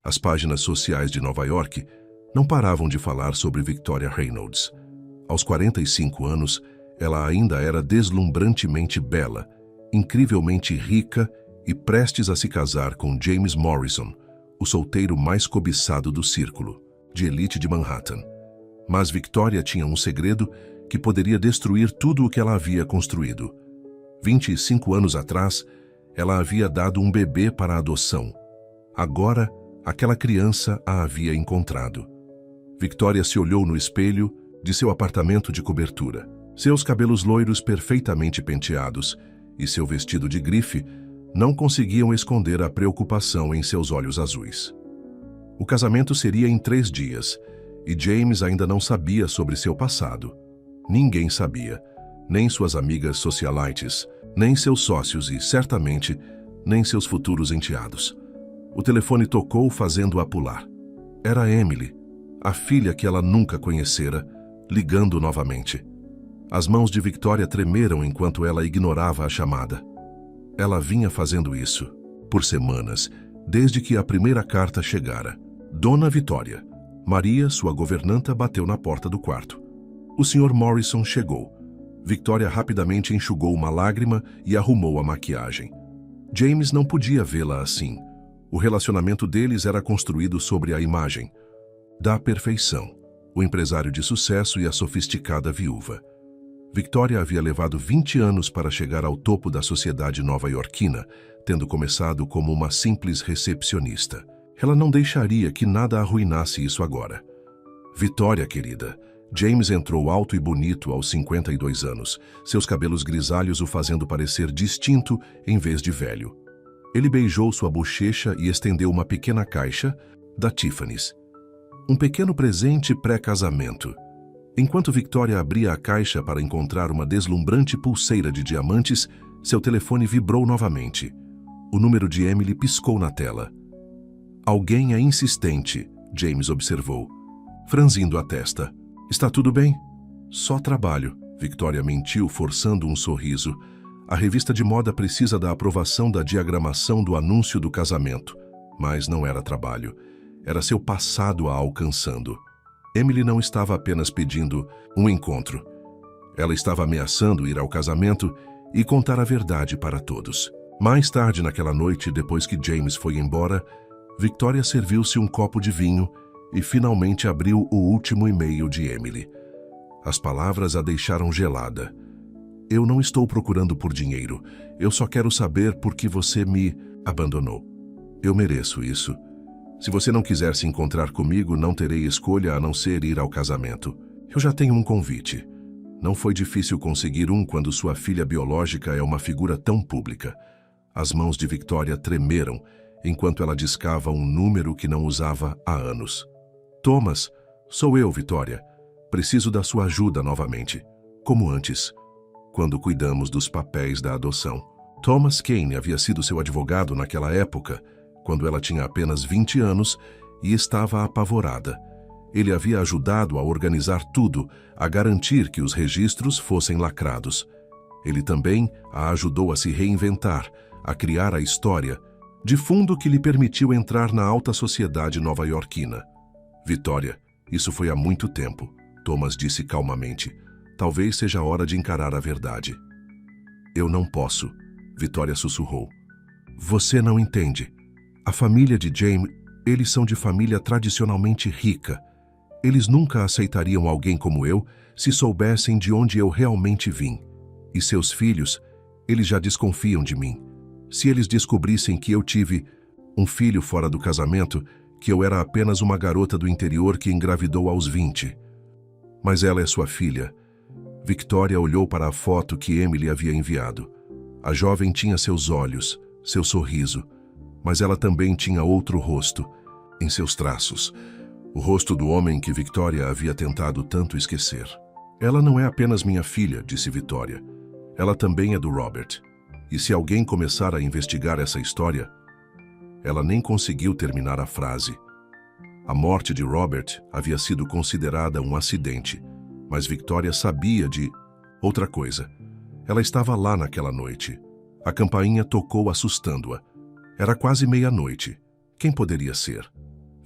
As páginas sociais de Nova York não paravam de falar sobre Victoria Reynolds. Aos 45 anos, ela ainda era deslumbrantemente bela, incrivelmente rica e prestes a se casar com James Morrison, o solteiro mais cobiçado do círculo, de elite de Manhattan. Mas Victoria tinha um segredo que poderia destruir tudo o que ela havia construído. 25 anos atrás, ela havia dado um bebê para a adoção. Agora, aquela criança a havia encontrado. Victoria se olhou no espelho de seu apartamento de cobertura. Seus cabelos loiros perfeitamente penteados e seu vestido de grife não conseguiam esconder a preocupação em seus olhos azuis. O casamento seria em 3 dias, e James ainda não sabia sobre seu passado. Ninguém sabia, nem suas amigas socialites, nem seus sócios e, certamente, nem seus futuros enteados. O telefone tocou fazendo-a pular. Era Emily, a filha que ela nunca conhecera, ligando novamente. As mãos de Victoria tremeram enquanto ela ignorava a chamada. Ela vinha fazendo isso por semanas, desde que a primeira carta chegara. Dona Victoria. Maria, sua governanta, bateu na porta do quarto. O Sr. Morrison chegou. Victoria rapidamente enxugou uma lágrima e arrumou a maquiagem. James não podia vê-la assim. O relacionamento deles era construído sobre a imagem da perfeição, o empresário de sucesso e a sofisticada viúva. Victoria havia levado 20 anos para chegar ao topo da sociedade nova-iorquina, tendo começado como uma simples recepcionista. Ela não deixaria que nada arruinasse isso agora. Victoria, querida. James entrou alto e bonito aos 52 anos, seus cabelos grisalhos o fazendo parecer distinto em vez de velho. Ele beijou sua bochecha e estendeu uma pequena caixa da Tiffany's. Um pequeno presente pré-casamento. Enquanto Victoria abria a caixa para encontrar uma deslumbrante pulseira de diamantes, seu telefone vibrou novamente. O número de Emily piscou na tela. Alguém é insistente, James observou, franzindo a testa. Está tudo bem? Só trabalho, Victoria mentiu, forçando um sorriso. A revista de moda precisa da aprovação da diagramação do anúncio do casamento. Mas não era trabalho. Era seu passado a alcançando. Emily não estava apenas pedindo um encontro. Ela estava ameaçando ir ao casamento e contar a verdade para todos. Mais tarde naquela noite, depois que James foi embora, Victoria serviu-se um copo de vinho e finalmente abriu o último e-mail de Emily. As palavras a deixaram gelada. Eu não estou procurando por dinheiro. Eu só quero saber por que você me abandonou. Eu mereço isso. Se você não quiser se encontrar comigo, não terei escolha a não ser ir ao casamento. Eu já tenho um convite. Não foi difícil conseguir um quando sua filha biológica é uma figura tão pública. As mãos de Victoria tremeram enquanto ela discava um número que não usava há anos. Thomas, sou eu, Victoria. Preciso da sua ajuda novamente, como antes, quando cuidamos dos papéis da adoção. Thomas Kane havia sido seu advogado naquela época, quando ela tinha apenas 20 anos e estava apavorada. Ele havia ajudado a organizar tudo, a garantir que os registros fossem lacrados. Ele também a ajudou a se reinventar, a criar a história, de fundo que lhe permitiu entrar na alta sociedade nova-iorquina. Victoria, isso foi há muito tempo, Thomas disse calmamente. Talvez seja a hora de encarar a verdade. Eu não posso, Victoria sussurrou. Você não entende. A família de James, eles são de família tradicionalmente rica. Eles nunca aceitariam alguém como eu se soubessem de onde eu realmente vim. E seus filhos, eles já desconfiam de mim. Se eles descobrissem que eu tive um filho fora do casamento, que eu era apenas uma garota do interior que engravidou aos 20. Mas ela é sua filha. Victoria olhou para a foto que Emily havia enviado. A jovem tinha seus olhos, seu sorriso, mas ela também tinha outro rosto, em seus traços. O rosto do homem que Victoria havia tentado tanto esquecer. Ela não é apenas minha filha, disse Victoria. Ela também é do Robert. E se alguém começar a investigar essa história... Ela nem conseguiu terminar a frase. A morte de Robert havia sido considerada um acidente, mas Victoria sabia de outra coisa. Ela estava lá naquela noite. A campainha tocou assustando-a. Era quase meia-noite. Quem poderia ser?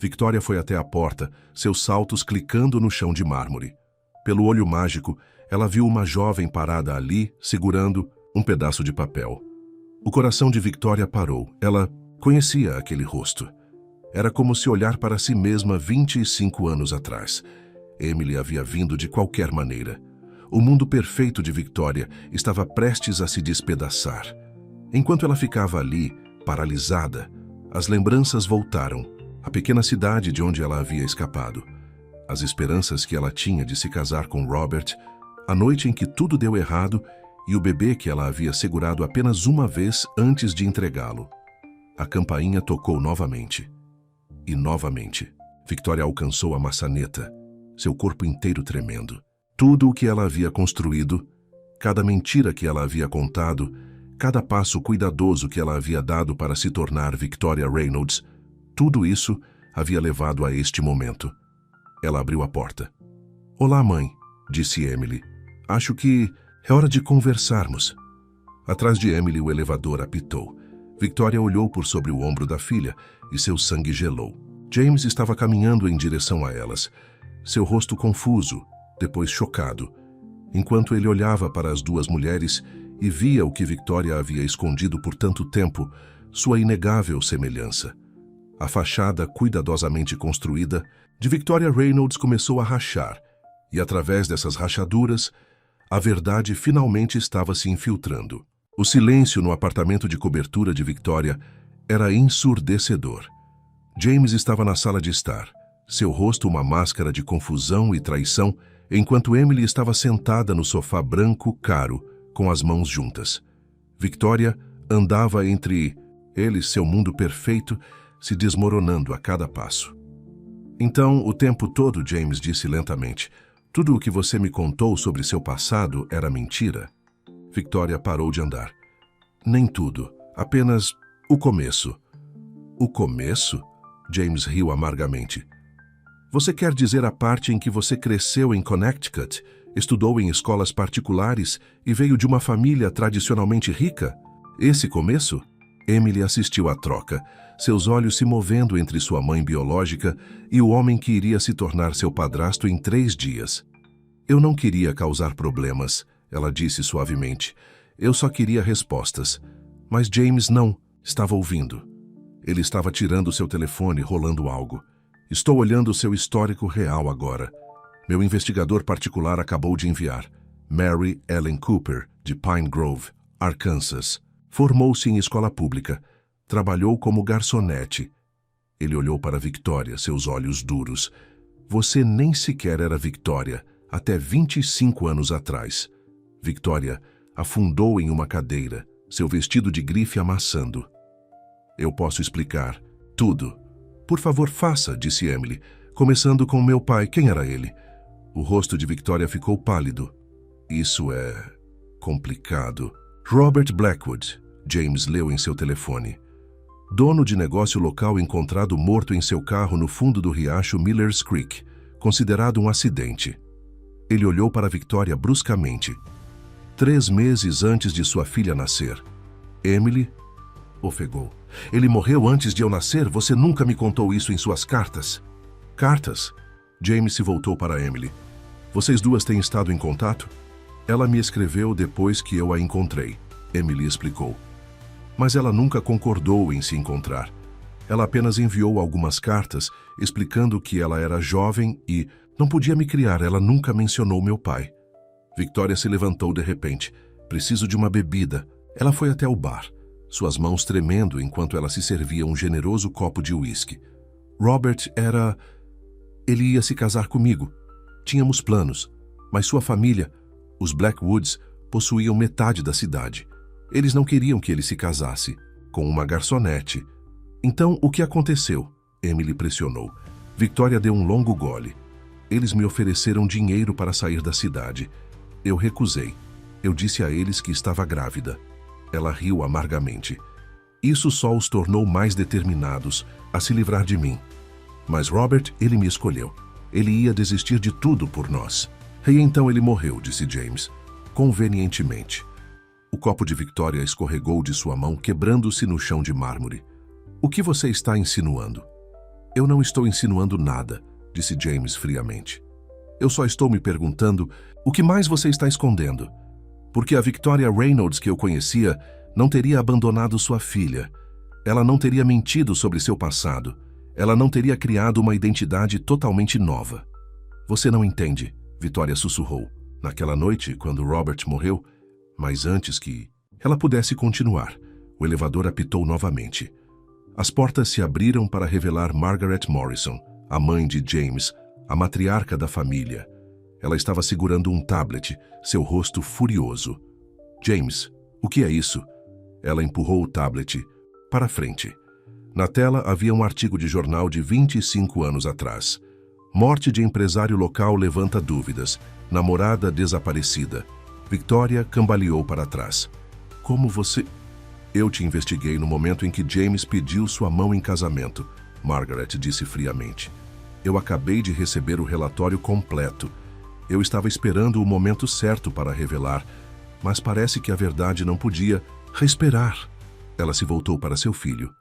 Victoria foi até a porta, seus saltos clicando no chão de mármore. Pelo olho mágico, ela viu uma jovem parada ali, segurando um pedaço de papel. O coração de Victoria parou. Ela conhecia aquele rosto. Era como se olhar para si mesma 25 anos atrás. Emily havia vindo de qualquer maneira. O mundo perfeito de Victoria estava prestes a se despedaçar. Enquanto ela ficava ali, paralisada, as lembranças voltaram. A pequena cidade de onde ela havia escapado. As esperanças que ela tinha de se casar com Robert, a noite em que tudo deu errado e o bebê que ela havia segurado apenas uma vez antes de entregá-lo. A campainha tocou novamente. E novamente, Victoria alcançou a maçaneta, seu corpo inteiro tremendo. Tudo o que ela havia construído, cada mentira que ela havia contado, cada passo cuidadoso que ela havia dado para se tornar Victoria Reynolds, tudo isso havia levado a este momento. Ela abriu a porta. "Olá, mãe", disse Emily. "Acho que é hora de conversarmos." Atrás de Emily, o elevador apitou. Victoria olhou por sobre o ombro da filha e seu sangue gelou. James estava caminhando em direção a elas, seu rosto confuso, depois chocado, enquanto ele olhava para as duas mulheres e via o que Victoria havia escondido por tanto tempo, sua inegável semelhança. A fachada cuidadosamente construída de Victoria Reynolds começou a rachar, e através dessas rachaduras, a verdade finalmente estava se infiltrando. O silêncio no apartamento de cobertura de Victoria era ensurdecedor. James estava na sala de estar, seu rosto uma máscara de confusão e traição, enquanto Emily estava sentada no sofá branco caro, com as mãos juntas. Victoria andava entre eles, seu mundo perfeito, se desmoronando a cada passo. "Então, o tempo todo", James disse lentamente, "tudo o que você me contou sobre seu passado era mentira?" Victoria parou de andar. "Nem tudo, apenas o começo." "O começo?" James riu amargamente. "Você quer dizer a parte em que você cresceu em Connecticut, estudou em escolas particulares e veio de uma família tradicionalmente rica? Esse começo?" Emily assistiu à troca, seus olhos se movendo entre sua mãe biológica e o homem que iria se tornar seu padrasto em 3 dias. "Eu não queria causar problemas", ela disse suavemente. "Eu só queria respostas." Mas James não estava ouvindo. Ele estava tirando seu telefone, rolando algo. "Estou olhando seu histórico real agora. Meu investigador particular acabou de enviar. Mary Ellen Cooper, de Pine Grove, Arkansas. Formou-se em escola pública. Trabalhou como garçonete." Ele olhou para Victoria, seus olhos duros. "Você nem sequer era Victoria, até 25 anos atrás." Victoria afundou em uma cadeira, seu vestido de grife amassando. "Eu posso explicar tudo." "Por favor, faça", disse Emily, "começando com meu pai. Quem era ele?" O rosto de Victoria ficou pálido. "Isso é complicado." "Robert Blackwood", James leu em seu telefone. "Dono de negócio local encontrado morto em seu carro no fundo do riacho Millers Creek, considerado um acidente." Ele olhou para Victoria bruscamente. 3 meses antes de sua filha nascer. Emily ofegou. "Ele morreu antes de eu nascer? Você nunca me contou isso em suas cartas." "Cartas?" James se voltou para Emily. "Vocês duas têm estado em contato?" "Ela me escreveu depois que eu a encontrei", Emily explicou. "Mas ela nunca concordou em se encontrar. Ela apenas enviou algumas cartas explicando que ela era jovem e não podia me criar. Ela nunca mencionou meu pai." Victoria se levantou de repente. "Preciso de uma bebida." Ela foi até o bar, suas mãos tremendo enquanto ela se servia um generoso copo de uísque. "Robert era... ele ia se casar comigo. Tínhamos planos, mas sua família, os Blackwoods, possuíam metade da cidade. Eles não queriam que ele se casasse com uma garçonete. Então, o que aconteceu?" Emily pressionou. Victoria deu um longo gole. "Eles me ofereceram dinheiro para sair da cidade. Eu recusei. Eu disse a eles que estava grávida." Ela riu amargamente. "Isso só os tornou mais determinados a se livrar de mim. Mas Robert, ele me escolheu. Ele ia desistir de tudo por nós." "E então ele morreu", disse James, convenientemente. O copo de Victoria escorregou de sua mão, quebrando-se no chão de mármore. "O que você está insinuando?" Eu não estou insinuando nada, disse James friamente. Eu só estou me perguntando o que mais você está escondendo. Porque a Victoria Reynolds que eu conhecia não teria abandonado sua filha. Ela não teria mentido sobre seu passado. Ela não teria criado uma identidade totalmente nova. Você não entende, Victoria sussurrou. Naquela noite, quando Robert morreu, mas antes que ela pudesse continuar, o elevador apitou novamente. As portas se abriram para revelar Margaret Morrison, a mãe de James, a matriarca da família. Ela estava segurando um tablet, seu rosto furioso. James, o que é isso? Ela empurrou o tablet para frente. Na tela havia um artigo de jornal de 25 anos atrás. Morte de empresário local levanta dúvidas. Namorada desaparecida. Victoria cambaleou para trás. Como você... Eu te investiguei no momento em que James pediu sua mão em casamento, Margaret disse friamente. Eu acabei de receber o relatório completo. Eu estava esperando o momento certo para revelar, mas parece que a verdade não podia esperar. Ela se voltou para seu filho.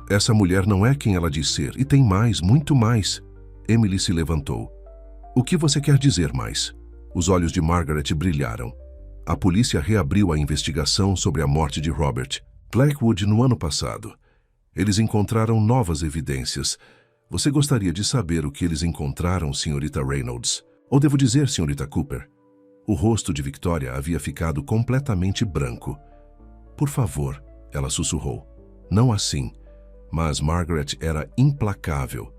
Essa mulher não é quem ela diz ser, e tem mais, muito mais. Emily se levantou. O que você quer dizer mais? Os olhos de Margaret brilharam. A polícia reabriu a investigação sobre a morte de Robert Blackwood no ano passado. Eles encontraram novas evidências. Você gostaria de saber o que eles encontraram, senhorita Reynolds? Ou devo dizer, senhorita Cooper? O rosto de Victoria havia ficado completamente branco. Por favor, ela sussurrou. Não assim. Mas Margaret era implacável.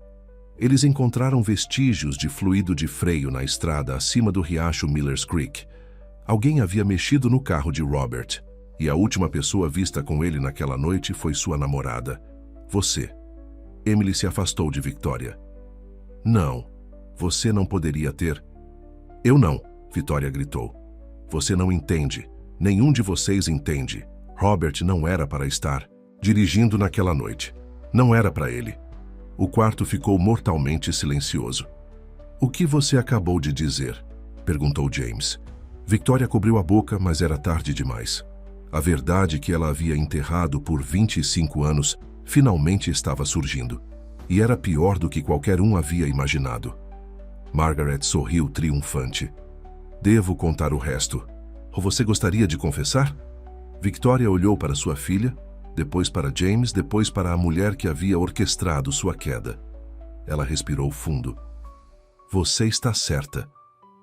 Eles encontraram vestígios de fluido de freio na estrada acima do riacho Miller's Creek. Alguém havia mexido no carro de Robert, e a última pessoa vista com ele naquela noite foi sua namorada. Você. Emily se afastou de Victoria. Não, você não poderia ter... Eu não, Victoria gritou. Você não entende. Nenhum de vocês entende. Robert não era para estar dirigindo naquela noite. Não era para ele. O quarto ficou mortalmente silencioso. O que você acabou de dizer? Perguntou James. Victoria cobriu a boca, mas era tarde demais. A verdade que ela havia enterrado por 25 anos finalmente estava surgindo. E era pior do que qualquer um havia imaginado. Margaret sorriu triunfante. Devo contar o resto. Ou você gostaria de confessar? Victoria olhou para sua filha, depois para James, depois para a mulher que havia orquestrado sua queda. Ela respirou fundo. Você está certa.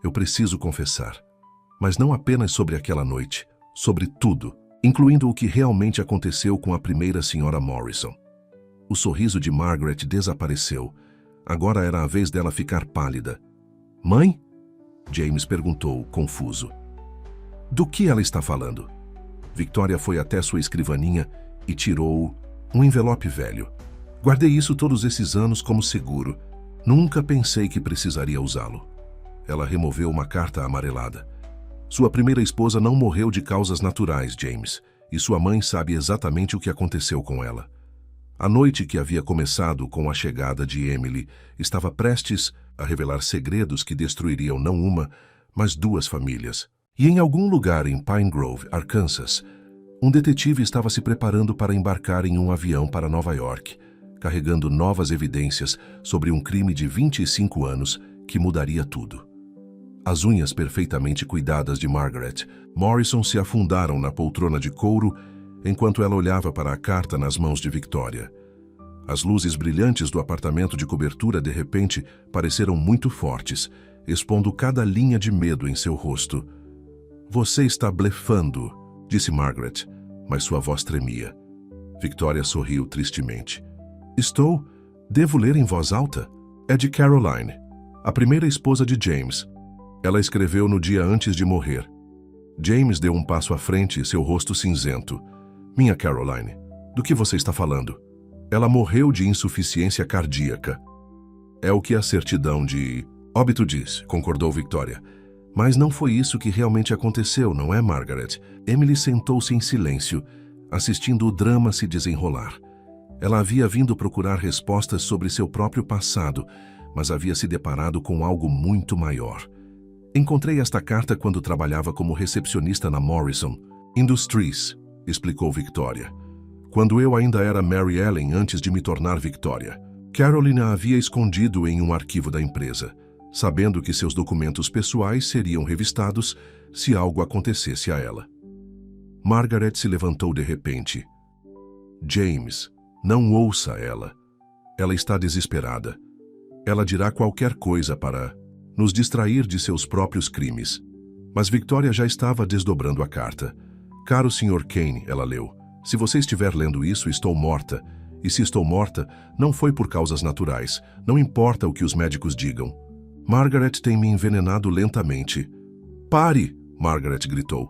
Eu preciso confessar. Mas não apenas sobre aquela noite, sobre tudo, incluindo o que realmente aconteceu com a primeira senhora Morrison. O sorriso de Margaret desapareceu. Agora era a vez dela ficar pálida. Mãe? James perguntou, confuso. Do que ela está falando? Victoria foi até sua escrivaninha e tirou um envelope velho. Guardei isso todos esses anos como seguro. Nunca pensei que precisaria usá-lo. Ela removeu uma carta amarelada. Sua primeira esposa não morreu de causas naturais, James, e sua mãe sabe exatamente o que aconteceu com ela. A noite que havia começado com a chegada de Emily estava prestes a revelar segredos que destruiriam não uma, mas duas famílias. E em algum lugar em Pine Grove, Arkansas, um detetive estava se preparando para embarcar em um avião para Nova York, carregando novas evidências sobre um crime de 25 anos que mudaria tudo. As unhas perfeitamente cuidadas de Margaret Morrison se afundaram na poltrona de couro enquanto ela olhava para a carta nas mãos de Victoria. As luzes brilhantes do apartamento de cobertura de repente pareceram muito fortes, expondo cada linha de medo em seu rosto. Você está blefando, disse Margaret, mas sua voz tremia. Victoria sorriu tristemente. Estou? Devo ler em voz alta? É de Caroline, a primeira esposa de James. Ela escreveu no dia antes de morrer. James deu um passo à frente, seu rosto cinzento. Minha Caroline, do que você está falando? Ela morreu de insuficiência cardíaca. É o que a certidão de óbito diz, concordou Victoria. Mas não foi isso que realmente aconteceu, não é, Margaret? Emily sentou-se em silêncio, assistindo o drama se desenrolar. Ela havia vindo procurar respostas sobre seu próprio passado, mas havia se deparado com algo muito maior. Encontrei esta carta quando trabalhava como recepcionista na Morrison Industries, explicou Victoria. Quando eu ainda era Mary Ellen antes de me tornar Victoria. Caroline a havia escondido em um arquivo da empresa, sabendo que seus documentos pessoais seriam revistados se algo acontecesse a ela. Margaret se levantou de repente. James, não ouça ela. Ela está desesperada. Ela dirá qualquer coisa para nos distrair de seus próprios crimes. Mas Victoria já estava desdobrando a carta. Caro Sr. Kane, ela leu. Se você estiver lendo isso, estou morta. E se estou morta, não foi por causas naturais. Não importa o que os médicos digam. Margaret tem me envenenado lentamente. Pare! Margaret gritou.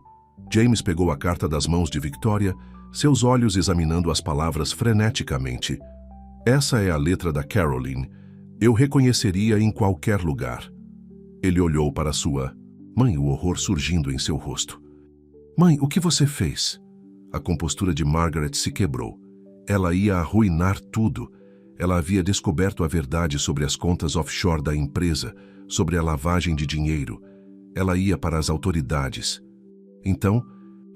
James pegou a carta das mãos de Victoria, seus olhos examinando as palavras freneticamente. Essa é a letra da Caroline. Eu reconheceria em qualquer lugar. Ele olhou para sua mãe, o horror surgindo em seu rosto. Mãe, o que você fez? A compostura de Margaret se quebrou. Ela ia arruinar tudo. Ela havia descoberto a verdade sobre as contas offshore da empresa, sobre a lavagem de dinheiro. Ela ia para as autoridades. Então,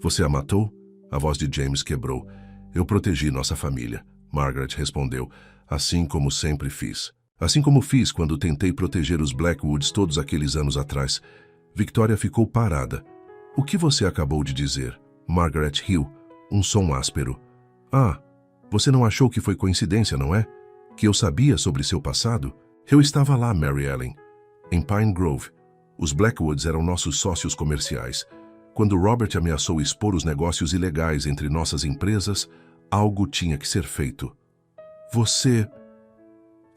você a matou? A voz de James quebrou. Eu protegi nossa família, Margaret respondeu, assim como sempre fiz. Assim como fiz quando tentei proteger os Blackwoods todos aqueles anos atrás. Victoria ficou parada. O que você acabou de dizer? Margaret riu, um som áspero. Ah, você não achou que foi coincidência, não é? Que eu sabia sobre seu passado? Eu estava lá, Mary Ellen. Em Pine Grove. Os Blackwoods eram nossos sócios comerciais. Quando Robert ameaçou expor os negócios ilegais entre nossas empresas, algo tinha que ser feito. Você...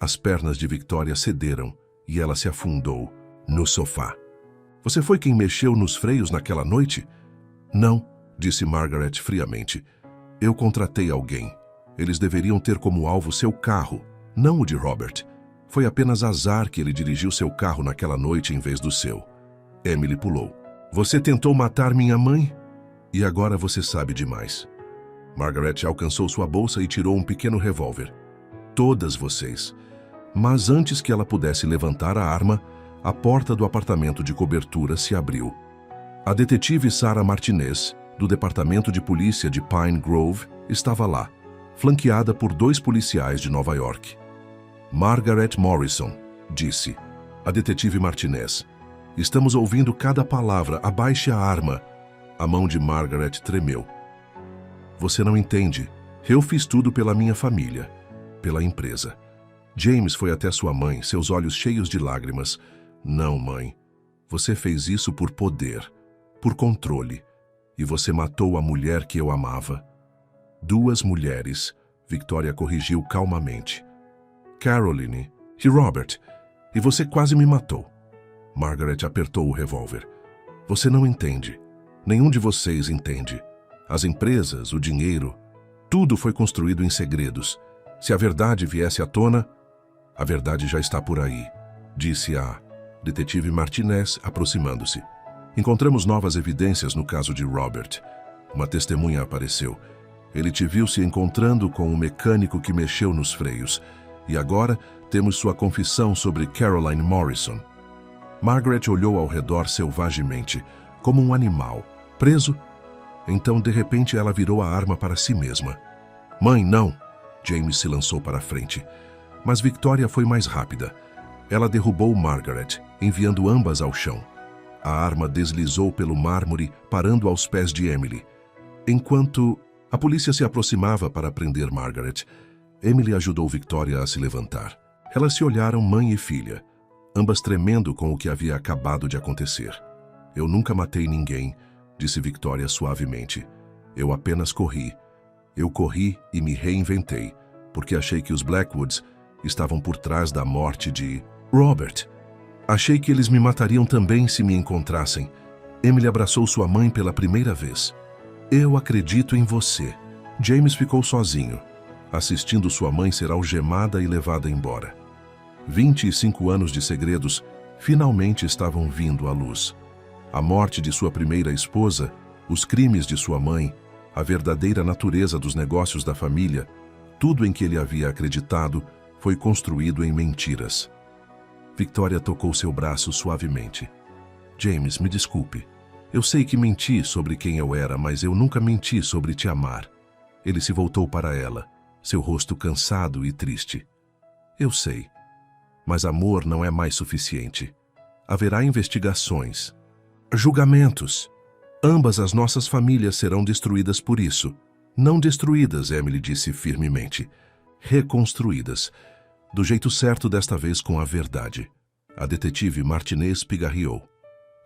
As pernas de Victoria cederam e ela se afundou no sofá. Você foi quem mexeu nos freios naquela noite? Não, disse Margaret friamente. Eu contratei alguém. Eles deveriam ter como alvo seu carro, não o de Robert. Foi apenas azar que ele dirigiu seu carro naquela noite em vez do seu. Emily pulou. Você tentou matar minha mãe? E agora você sabe demais. Margaret alcançou sua bolsa e tirou um pequeno revólver. Todas vocês. Mas antes que ela pudesse levantar a arma, a porta do apartamento de cobertura se abriu. A detetive Sarah Martinez, do Departamento de Polícia de Pine Grove, estava lá, flanqueada por 2 policiais de Nova York. Margaret Morrison, disse. A detetive Martinez. Estamos ouvindo cada palavra, abaixe a arma. A mão de Margaret tremeu. Você não entende. Eu fiz tudo pela minha família, pela empresa. James foi até sua mãe, seus olhos cheios de lágrimas. Não, mãe. Você fez isso por poder, por controle. E você matou a mulher que eu amava. 2 mulheres, Victoria corrigiu calmamente. Caroline e Robert. E você quase me matou. Margaret apertou o revólver. Você não entende. Nenhum de vocês entende. As empresas, o dinheiro, tudo foi construído em segredos. Se a verdade viesse à tona, a verdade já está por aí, disse a detetive Martinez, aproximando-se. Encontramos novas evidências no caso de Robert. Uma testemunha apareceu. Ele te viu se encontrando com um mecânico que mexeu nos freios. E agora temos sua confissão sobre Caroline Morrison. Margaret olhou ao redor selvagemente, como um animal. Preso? Então, de repente, ela virou a arma para si mesma. Mãe, não! James se lançou para a frente. Mas Victoria foi mais rápida. Ela derrubou Margaret, enviando ambas ao chão. A arma deslizou pelo mármore, parando aos pés de Emily. Enquanto a polícia se aproximava para prender Margaret, Emily ajudou Victoria a se levantar. Elas se olharam mãe e filha, ambas tremendo com o que havia acabado de acontecer. Eu nunca matei ninguém, disse Victoria suavemente. Eu apenas corri. Eu corri e me reinventei, porque achei que os Blackwoods estavam por trás da morte de Robert. Achei que eles me matariam também se me encontrassem. Emily abraçou sua mãe pela primeira vez. Eu acredito em você. James ficou sozinho, assistindo sua mãe ser algemada e levada embora. 25 anos de segredos finalmente estavam vindo à luz. A morte de sua primeira esposa, os crimes de sua mãe, a verdadeira natureza dos negócios da família, tudo em que ele havia acreditado foi construído em mentiras. Victoria tocou seu braço suavemente. James, me desculpe. Eu sei que menti sobre quem eu era, mas eu nunca menti sobre te amar. Ele se voltou para ela, seu rosto cansado e triste. Eu sei. Mas amor não é mais suficiente. Haverá investigações, julgamentos. Ambas as nossas famílias serão destruídas por isso. Não destruídas, Emily disse firmemente. Reconstruídas. Do jeito certo desta vez com a verdade. A detetive Martinez pigarreou.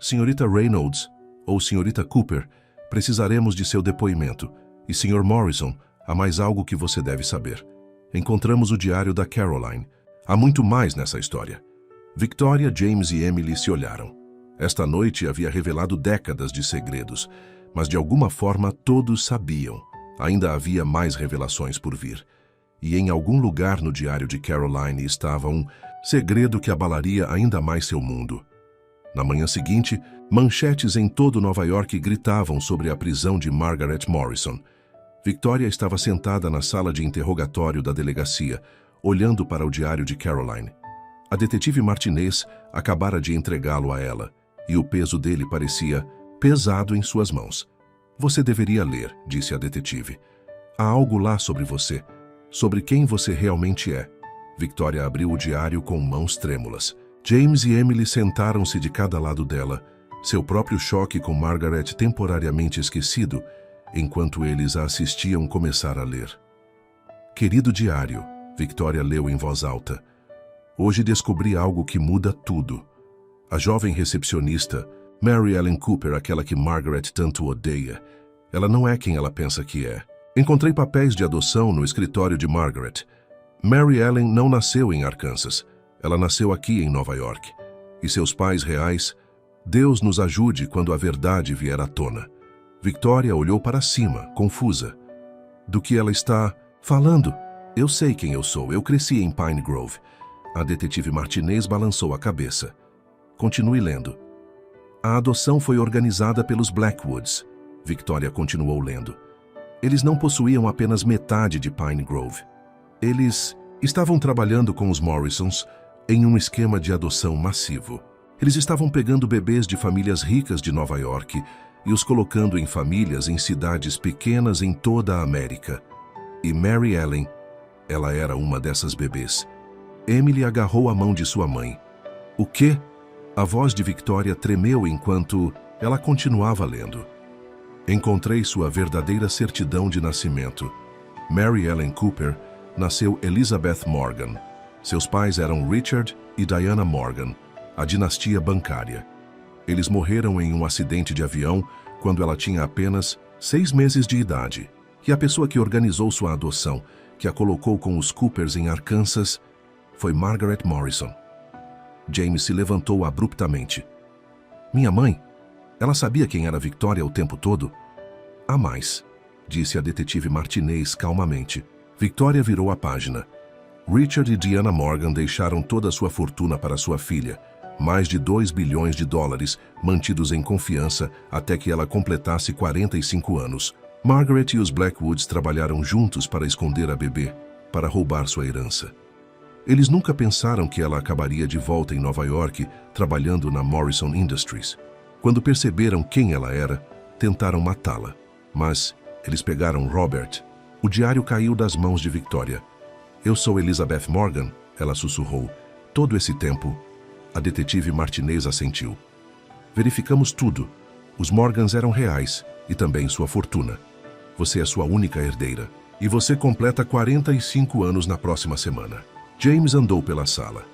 Senhorita Reynolds, ou Senhorita Cooper, precisaremos de seu depoimento. E Sr. Morrison, há mais algo que você deve saber. Encontramos o diário da Caroline. Há muito mais nessa história. Victoria, James e Emily se olharam. Esta noite havia revelado décadas de segredos, mas de alguma forma todos sabiam. Ainda havia mais revelações por vir. E em algum lugar no diário de Caroline estava um segredo que abalaria ainda mais seu mundo. Na manhã seguinte, manchetes em todo Nova York gritavam sobre a prisão de Margaret Morrison. Victoria estava sentada na sala de interrogatório da delegacia, olhando para o diário de Caroline. A detetive Martinez acabara de entregá-lo a ela, e o peso dele parecia pesado em suas mãos. Você deveria ler, disse a detetive. Há algo lá sobre você, sobre quem você realmente é. Victoria abriu o diário com mãos trêmulas. James e Emily sentaram-se de cada lado dela, seu próprio choque com Margaret temporariamente esquecido, enquanto eles a assistiam começar a ler. Querido diário, Victoria leu em voz alta. Hoje descobri algo que muda tudo. A jovem recepcionista, Mary Ellen Cooper, aquela que Margaret tanto odeia, ela não é quem ela pensa que é. Encontrei papéis de adoção no escritório de Margaret. Mary Ellen não nasceu em Arkansas. Ela nasceu aqui em Nova York. E seus pais reais, Deus nos ajude quando a verdade vier à tona. Victoria olhou para cima, confusa. Do que ela está falando? Eu sei quem eu sou. Eu cresci em Pine Grove. A detetive Martinez balançou a cabeça. Continue lendo. A adoção foi organizada pelos Blackwoods. Victoria continuou lendo. Eles não possuíam apenas metade de Pine Grove. Eles estavam trabalhando com os Morrisons em um esquema de adoção massivo. Eles estavam pegando bebês de famílias ricas de Nova York e os colocando em famílias em cidades pequenas em toda a América. E Mary Ellen, ela era uma dessas bebês. Emily agarrou a mão de sua mãe. O quê? A voz de Victoria tremeu enquanto ela continuava lendo. Encontrei sua verdadeira certidão de nascimento. Mary Ellen Cooper nasceu Elizabeth Morgan. Seus pais eram Richard e Diana Morgan, a dinastia bancária. Eles morreram em um acidente de avião quando ela tinha apenas 6 meses de idade. E a pessoa que organizou sua adoção, que a colocou com os Coopers em Arkansas, foi Margaret Morrison. James se levantou abruptamente. Minha mãe? Ela sabia quem era Victoria o tempo todo? Há mais, disse a detetive Martinez calmamente. Victoria virou a página. Richard e Diana Morgan deixaram toda a sua fortuna para sua filha, mais de 2 bilhões de dólares mantidos em confiança até que ela completasse 45 anos. Margaret e os Blackwoods trabalharam juntos para esconder a bebê, para roubar sua herança. Eles nunca pensaram que ela acabaria de volta em Nova York trabalhando na Morrison Industries. Quando perceberam quem ela era, tentaram matá-la. Mas eles pegaram Robert. O diário caiu das mãos de Victoria. Eu sou Elizabeth Morgan, ela sussurrou. Todo esse tempo, a detetive Martinez assentiu. Verificamos tudo. Os Morgans eram reais e também sua fortuna. Você é sua única herdeira. E você completa 45 anos na próxima semana. James andou pela sala.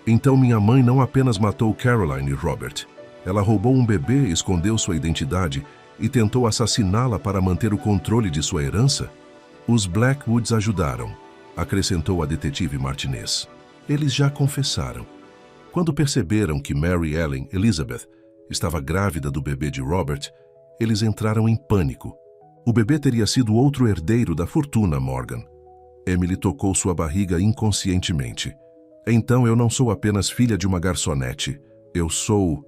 Então minha mãe não apenas matou Caroline e Robert. Ela roubou um bebê, escondeu sua identidade e tentou assassiná-la para manter o controle de sua herança? Os Blackwoods ajudaram, acrescentou a detetive Martinez. Eles já confessaram. Quando perceberam que Mary Ellen Elizabeth estava grávida do bebê de Robert, eles entraram em pânico. O bebê teria sido outro herdeiro da fortuna Morgan. Emily tocou sua barriga inconscientemente. Então eu não sou apenas filha de uma garçonete. Eu sou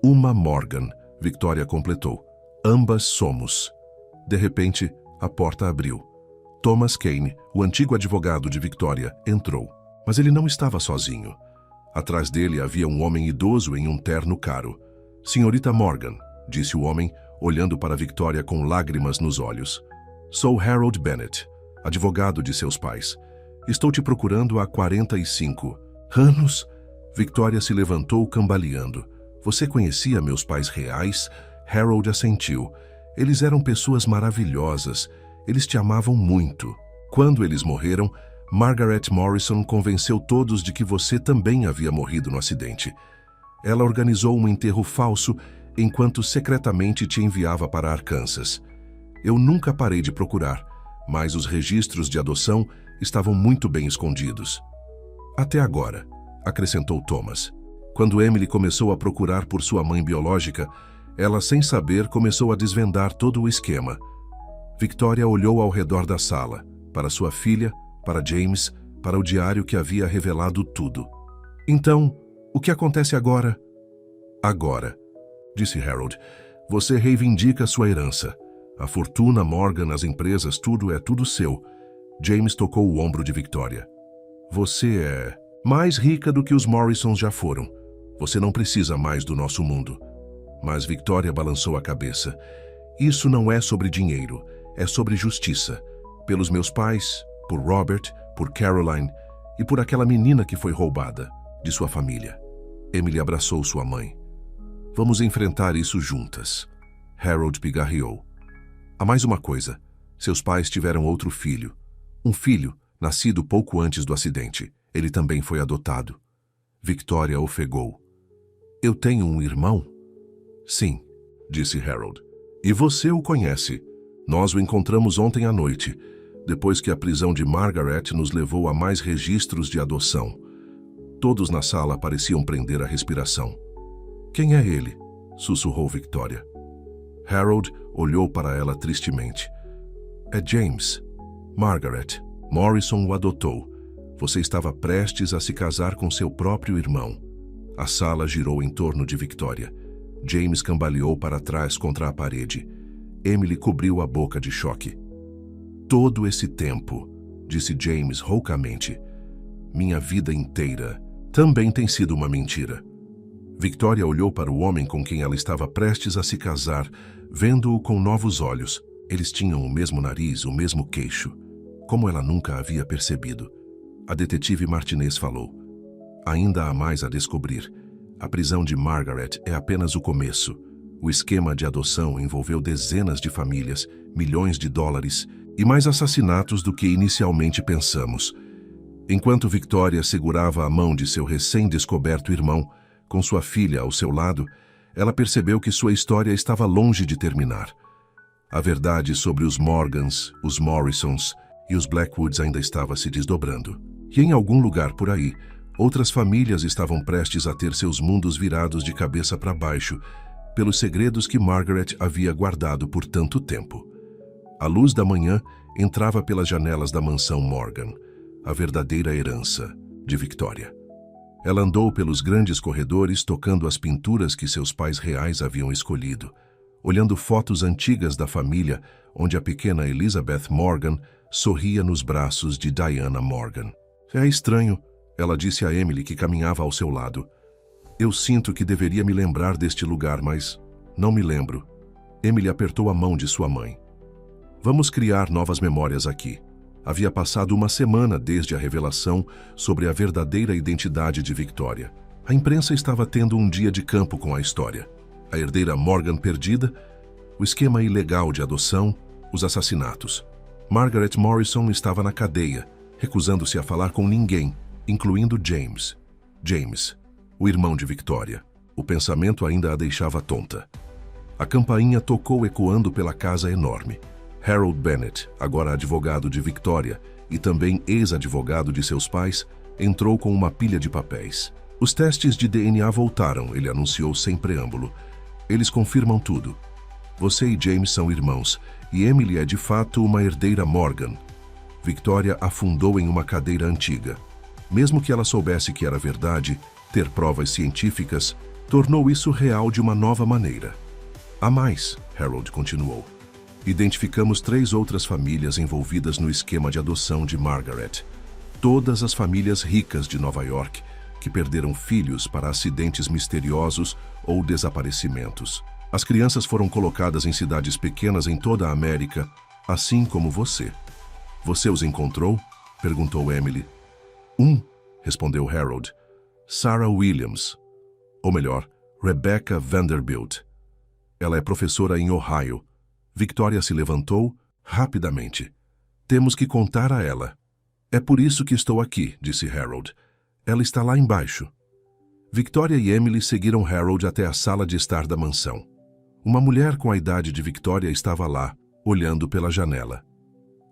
uma Morgan, Victoria completou. Ambas somos. De repente, a porta abriu. Thomas Kane, o antigo advogado de Victoria, entrou. Mas ele não estava sozinho. Atrás dele havia um homem idoso em um terno caro. Senhorita Morgan, disse o homem, olhando para Victoria com lágrimas nos olhos. Sou Harold Bennett, advogado de seus pais. Estou te procurando há 45 anos. Victoria se levantou cambaleando. Você conhecia meus pais reais? Harold assentiu. Eles eram pessoas maravilhosas. Eles te amavam muito. Quando eles morreram, Margaret Morrison convenceu todos de que você também havia morrido no acidente. Ela organizou um enterro falso enquanto secretamente te enviava para Arkansas. Eu nunca parei de procurar, mas os registros de adoção estavam muito bem escondidos. Até agora, acrescentou Thomas. Quando Emily começou a procurar por sua mãe biológica, ela, sem saber, começou a desvendar todo o esquema. Victoria olhou ao redor da sala, para sua filha, para James, para o diário que havia revelado tudo. Então, o que acontece agora? Agora, disse Harold, você reivindica sua herança. A fortuna, Morgan, as empresas, tudo é tudo seu. James tocou o ombro de Victoria. Você é mais rica do que os Morrisons já foram. Você não precisa mais do nosso mundo. Mas Victoria balançou a cabeça. Isso não é sobre dinheiro, é sobre justiça. Pelos meus pais, por Robert, por Caroline e por aquela menina que foi roubada, de sua família. Emily abraçou sua mãe. Vamos enfrentar isso juntas. Harold pigarreou. Há mais uma coisa. Seus pais tiveram outro filho. Um filho, nascido pouco antes do acidente. Ele também foi adotado. Victoria ofegou. Eu tenho um irmão? Sim, disse Harold. E você o conhece. Nós o encontramos ontem à noite, depois que a prisão de Margaret nos levou a mais registros de adoção. Todos na sala pareciam prender a respiração. Quem é ele? Sussurrou Victoria. Harold olhou para ela tristemente. É James. Margaret. Morrison o adotou. Você estava prestes a se casar com seu próprio irmão. A sala girou em torno de Victoria. James cambaleou para trás contra a parede. Emily cobriu a boca de choque. Todo esse tempo, disse James roucamente, minha vida inteira também tem sido uma mentira. Victoria olhou para o homem com quem ela estava prestes a se casar, vendo-o com novos olhos. Eles tinham o mesmo nariz, o mesmo queixo, como ela nunca havia percebido. A detetive Martinez falou. Ainda há mais a descobrir. A prisão de Margaret é apenas o começo. O esquema de adoção envolveu dezenas de famílias, milhões de dólares e mais assassinatos do que inicialmente pensamos. Enquanto Victoria segurava a mão de seu recém-descoberto irmão, com sua filha ao seu lado, ela percebeu que sua história estava longe de terminar. A verdade sobre os Morgans, os Morrisons e os Blackwoods ainda estava se desdobrando. E em algum lugar por aí, outras famílias estavam prestes a ter seus mundos virados de cabeça para baixo, pelos segredos que Margaret havia guardado por tanto tempo. A luz da manhã entrava pelas janelas da mansão Morgan, a verdadeira herança de Victoria. Ela andou pelos grandes corredores tocando as pinturas que seus pais reais haviam escolhido, olhando fotos antigas da família onde a pequena Elizabeth Morgan sorria nos braços de Diana Morgan. É estranho, ela disse a Emily que caminhava ao seu lado. Eu sinto que deveria me lembrar deste lugar, mas não me lembro. Emily apertou a mão de sua mãe. Vamos criar novas memórias aqui. Havia passado uma semana desde a revelação sobre a verdadeira identidade de Victoria. A imprensa estava tendo um dia de campo com a história. A herdeira Morgan perdida, o esquema ilegal de adoção, os assassinatos. Margaret Morrison estava na cadeia, recusando-se a falar com ninguém, incluindo James. James, o irmão de Victoria. O pensamento ainda a deixava tonta. A campainha tocou ecoando pela casa enorme. Harold Bennett, agora advogado de Victoria e também ex-advogado de seus pais, entrou com uma pilha de papéis. Os testes de DNA voltaram, ele anunciou sem preâmbulo. Eles confirmam tudo. Você e James são irmãos, e Emily é de fato uma herdeira Morgan. Victoria afundou em uma cadeira antiga. Mesmo que ela soubesse que era verdade, ter provas científicas tornou isso real de uma nova maneira. Há mais, Harold continuou. Identificamos 3 outras famílias envolvidas no esquema de adoção de Margaret. Todas as famílias ricas de Nova York que perderam filhos para acidentes misteriosos ou desaparecimentos. As crianças foram colocadas em cidades pequenas em toda a América, assim como você. Você os encontrou? perguntou Emily. Respondeu Harold. Sarah Williams. Ou melhor, Rebecca Vanderbilt. Ela é professora em Ohio. Victoria se levantou rapidamente. Temos que contar a ela. É por isso que estou aqui, disse Harold. Ela está lá embaixo. Victoria e Emily seguiram Harold até a sala de estar da mansão. Uma mulher com a idade de Victoria estava lá, olhando pela janela.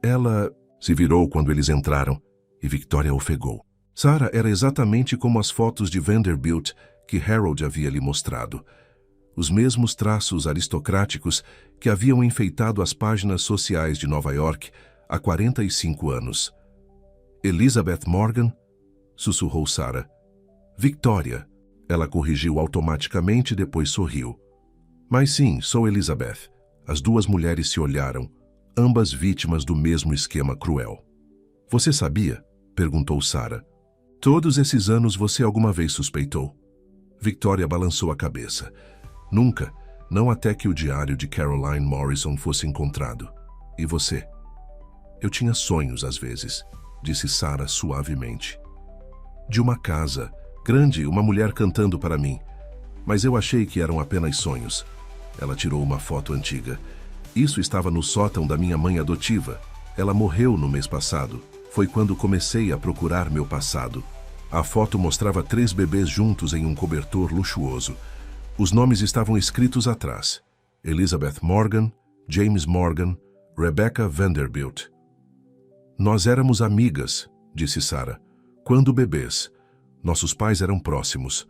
Ela se virou quando eles entraram e Victoria ofegou. Sarah era exatamente como as fotos de Vanderbilt que Harold havia lhe mostrado. Os mesmos traços aristocráticos que haviam enfeitado as páginas sociais de Nova York há 45 anos. Elizabeth Morgan? Sussurrou Sarah. Victoria. Ela corrigiu automaticamente e depois sorriu. Mas sim, sou Elizabeth. As duas mulheres se olharam, ambas vítimas do mesmo esquema cruel. Você sabia? Perguntou Sarah. Todos esses anos você alguma vez suspeitou? Victoria balançou a cabeça. Nunca, não até que o diário de Caroline Morrison fosse encontrado. E você? Eu tinha sonhos às vezes, disse Sarah suavemente. De uma casa, grande, uma mulher cantando para mim. Mas eu achei que eram apenas sonhos. Ela tirou uma foto antiga. Isso estava no sótão da minha mãe adotiva. Ela morreu no mês passado. Foi quando comecei a procurar meu passado. A foto mostrava 3 bebês juntos em um cobertor luxuoso. Os nomes estavam escritos atrás. Elizabeth Morgan, James Morgan, Rebecca Vanderbilt. Nós éramos amigas, disse Sarah. Quando bebês. Nossos pais eram próximos.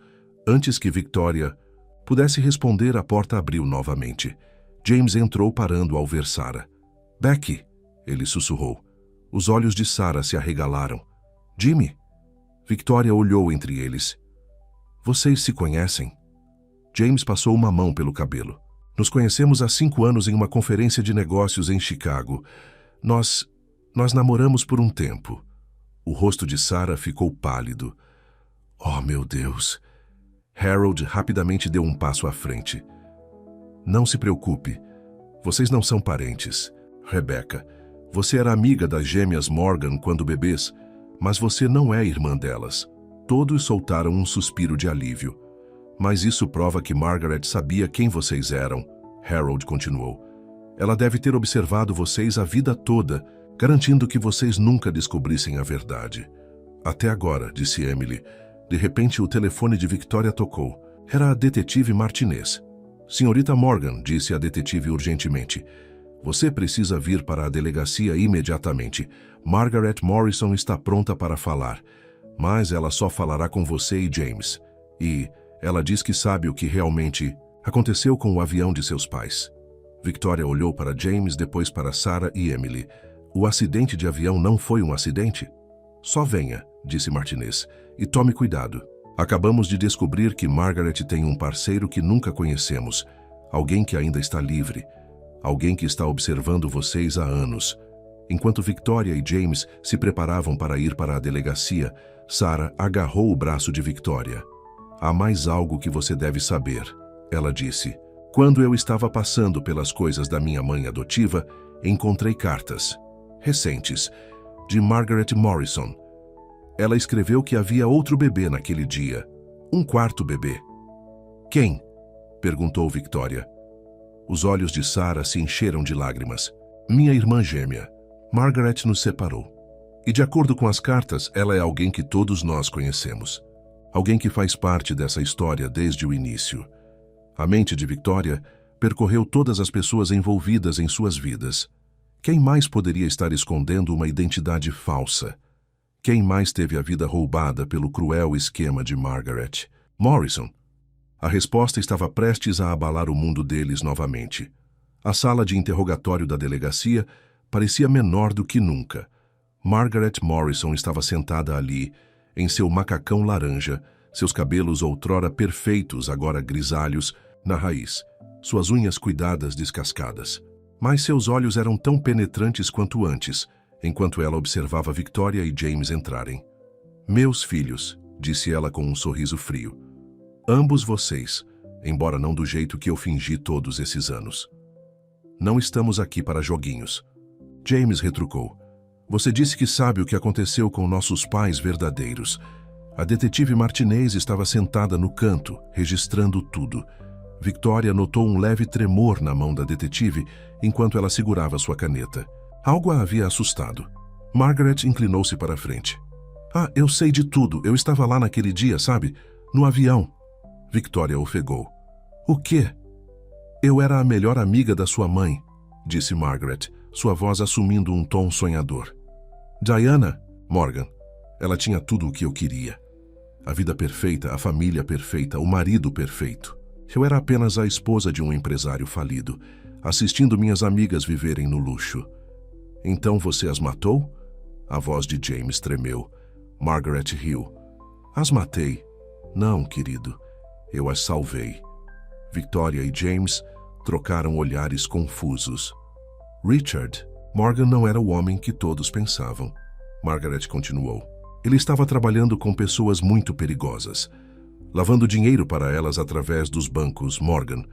Antes que Victoria pudesse responder, a porta abriu novamente. James entrou parando ao ver Sarah. Becky, ele sussurrou. Os olhos de Sarah se arregalaram. Jimmy? Victoria olhou entre eles. Vocês se conhecem? James passou uma mão pelo cabelo. Nos conhecemos há 5 anos em uma conferência de negócios em Chicago. Nós namoramos por um tempo. O rosto de Sarah ficou pálido. Oh, meu Deus! Harold rapidamente deu um passo à frente. Não se preocupe. Vocês não são parentes. Rebecca, você era amiga das gêmeas Morgan quando bebês, mas você não é irmã delas. Todos soltaram um suspiro de alívio. Mas isso prova que Margaret sabia quem vocês eram, Harold continuou. Ela deve ter observado vocês a vida toda, garantindo que vocês nunca descobrissem a verdade. Até agora, disse Emily. De repente, o telefone de Victoria tocou. Era a detetive Martinez. Senhorita Morgan, disse a detetive urgentemente. Você precisa vir para a delegacia imediatamente. Margaret Morrison está pronta para falar. Mas ela só falará com você e James. E ela diz que sabe o que realmente aconteceu com o avião de seus pais. Victoria olhou para James, depois para Sarah e Emily. O acidente de avião não foi um acidente? Só venha, disse Martinez, e tome cuidado. Acabamos de descobrir que Margaret tem um parceiro que nunca conhecemos, alguém que ainda está livre, alguém que está observando vocês há anos. Enquanto Victoria e James se preparavam para ir para a delegacia, Sarah agarrou o braço de Victoria. Há mais algo que você deve saber, ela disse. Quando eu estava passando pelas coisas da minha mãe adotiva, encontrei cartas, recentes, de Margaret Morrison. Ela escreveu que havia outro bebê naquele dia, um 4º bebê. Quem? Perguntou Victoria. Os olhos de Sarah se encheram de lágrimas. Minha irmã gêmea. Margaret nos separou. E de acordo com as cartas, ela é alguém que todos nós conhecemos. Alguém que faz parte dessa história desde o início. A mente de Victoria percorreu todas as pessoas envolvidas em suas vidas. Quem mais poderia estar escondendo uma identidade falsa? Quem mais teve a vida roubada pelo cruel esquema de Margaret? Morrison. A resposta estava prestes a abalar o mundo deles novamente. A sala de interrogatório da delegacia parecia menor do que nunca. Margaret Morrison estava sentada ali, em seu macacão laranja, seus cabelos outrora perfeitos, agora grisalhos, na raiz, suas unhas cuidadas descascadas. Mas seus olhos eram tão penetrantes quanto antes, enquanto ela observava Victoria e James entrarem. Meus filhos, disse ela com um sorriso frio. Ambos vocês, embora não do jeito que eu fingi todos esses anos. Não estamos aqui para joguinhos. James retrucou. Você disse que sabe o que aconteceu com nossos pais verdadeiros. A detetive Martinez estava sentada no canto, registrando tudo. Victoria notou um leve tremor na mão da detetive enquanto ela segurava sua caneta. Algo a havia assustado. Margaret inclinou-se para a frente. Eu sei de tudo. Eu estava lá naquele dia, sabe? No avião. Victoria ofegou. O quê? Eu era a melhor amiga da sua mãe, disse Margaret, sua voz assumindo um tom sonhador. Diana, Morgan, ela tinha tudo o que eu queria. A vida perfeita, a família perfeita, o marido perfeito. Eu era apenas a esposa de um empresário falido, assistindo minhas amigas viverem no luxo. Então você as matou? A voz de James tremeu. Margaret riu. As matei. Não, querido. Eu as salvei. Victoria e James trocaram olhares confusos. Richard, Morgan não era o homem que todos pensavam. Margaret continuou. Ele estava trabalhando com pessoas muito perigosas, lavando dinheiro para elas através dos bancos Morgan.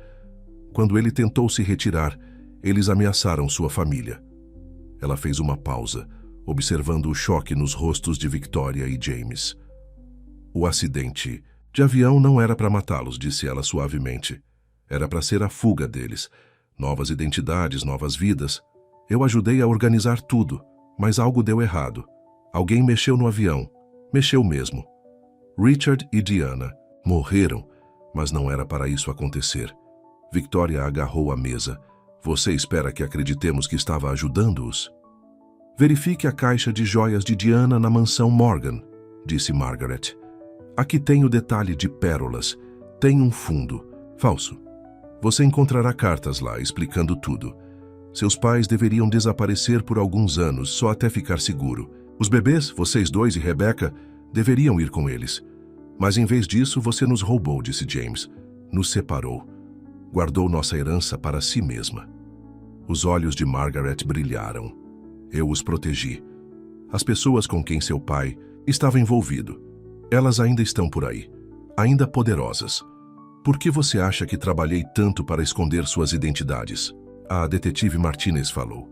Quando ele tentou se retirar, eles ameaçaram sua família. Ela fez uma pausa, observando o choque nos rostos de Victoria e James. O acidente de avião não era para matá-los, disse ela suavemente. Era para ser a fuga deles. Novas identidades, novas vidas. Eu ajudei a organizar tudo, mas algo deu errado. Alguém mexeu no avião. Mexeu mesmo. Richard e Diana morreram, mas não era para isso acontecer. Victoria agarrou a mesa. Você espera que acreditemos que estava ajudando-os? Verifique a caixa de joias de Diana na mansão Morgan, disse Margaret. Aqui tem o detalhe de pérolas. Tem um fundo. Falso. Você encontrará cartas lá explicando tudo. Seus pais deveriam desaparecer por alguns anos, só até ficar seguro. Os bebês, vocês dois e Rebecca, deveriam ir com eles. Mas em vez disso, você nos roubou, disse James. Nos separou. Guardou nossa herança para si mesma. Os olhos de Margaret brilharam. Eu os protegi. As pessoas com quem seu pai estava envolvido. Elas ainda estão por aí. Ainda poderosas. Por que você acha que trabalhei tanto para esconder suas identidades? A detetive Martinez falou.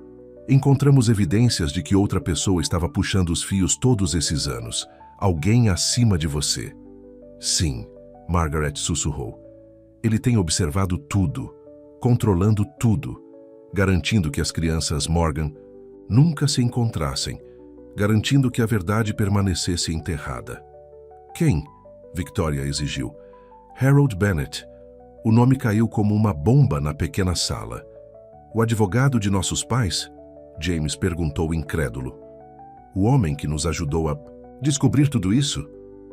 Encontramos evidências de que outra pessoa estava puxando os fios todos esses anos. Alguém acima de você. Sim, Margaret sussurrou. Ele tem observado tudo, controlando tudo, garantindo que as crianças Morgan nunca se encontrassem, garantindo que a verdade permanecesse enterrada. Quem? Victoria exigiu. Harold Bennett. O nome caiu como uma bomba na pequena sala. O advogado de nossos pais? James perguntou incrédulo. O homem que nos ajudou a descobrir tudo isso?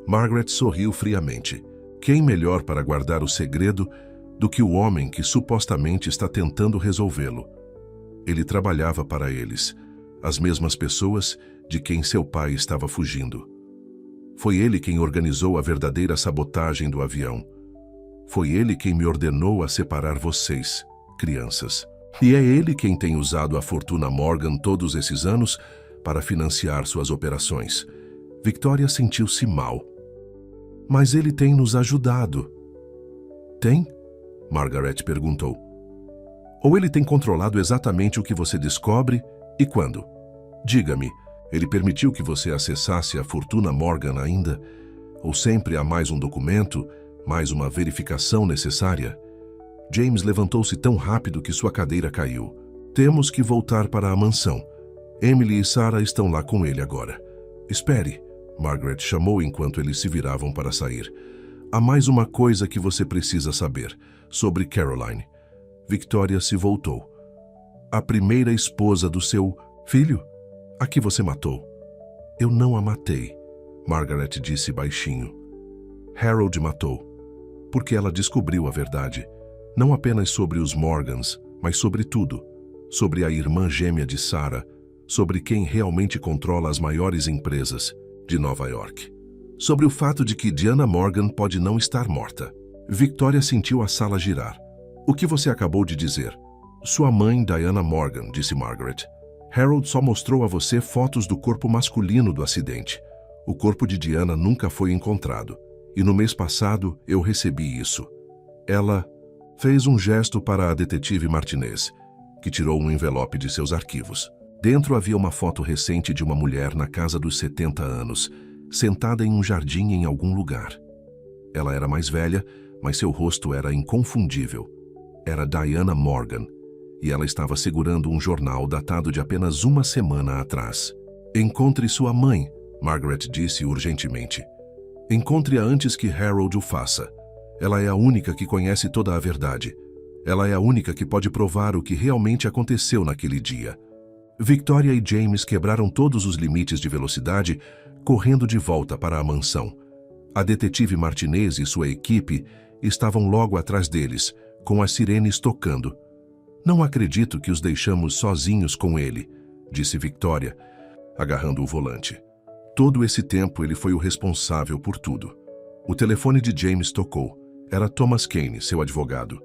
Margaret sorriu friamente. Quem melhor para guardar o segredo do que o homem que supostamente está tentando resolvê-lo? Ele trabalhava para eles, as mesmas pessoas de quem seu pai estava fugindo. Foi ele quem organizou a verdadeira sabotagem do avião. Foi ele quem me ordenou a separar vocês, crianças. E é ele quem tem usado a fortuna Morgan todos esses anos para financiar suas operações. Victoria sentiu-se mal. Mas ele tem nos ajudado. Tem? Margaret perguntou. Ou ele tem controlado exatamente o que você descobre e quando? Diga-me, ele permitiu que você acessasse a fortuna Morgan ainda? Ou sempre há mais um documento, mais uma verificação necessária? James levantou-se tão rápido que sua cadeira caiu. Temos que voltar para a mansão. Emily e Sarah estão lá com ele agora. Espere, Margaret chamou enquanto eles se viravam para sair. Há mais uma coisa que você precisa saber, sobre Caroline. Victoria se voltou. A primeira esposa do seu filho? A que você matou? Eu não a matei, Margaret disse baixinho. Harold matou, porque ela descobriu a verdade. Não apenas sobre os Morgans, mas sobre tudo. Sobre a irmã gêmea de Sarah, sobre quem realmente controla as maiores empresas de Nova York. Sobre o fato de que Diana Morgan pode não estar morta. Victoria sentiu a sala girar. O que você acabou de dizer? Sua mãe, Diana Morgan, disse Margaret. Harold só mostrou a você fotos do corpo masculino do acidente. O corpo de Diana nunca foi encontrado. E no mês passado eu recebi isso. Ela fez um gesto para a detetive Martinez, que tirou um envelope de seus arquivos. Dentro havia uma foto recente de uma mulher na casa dos 70 anos, sentada em um jardim em algum lugar. Ela era mais velha, mas seu rosto era inconfundível. Era Diana Morgan, e ela estava segurando um jornal datado de apenas uma semana atrás. Encontre sua mãe, Margaret disse urgentemente. Encontre-a antes que Harold o faça. Ela é a única que conhece toda a verdade. Ela é a única que pode provar o que realmente aconteceu naquele dia. Victoria e James quebraram todos os limites de velocidade, correndo de volta para a mansão. A detetive Martinez e sua equipe estavam logo atrás deles, com as sirenes tocando. Não acredito que os deixamos sozinhos com ele, disse Victoria, agarrando o volante. Todo esse tempo ele foi o responsável por tudo. O telefone de James tocou. Era Thomas Kane, seu advogado.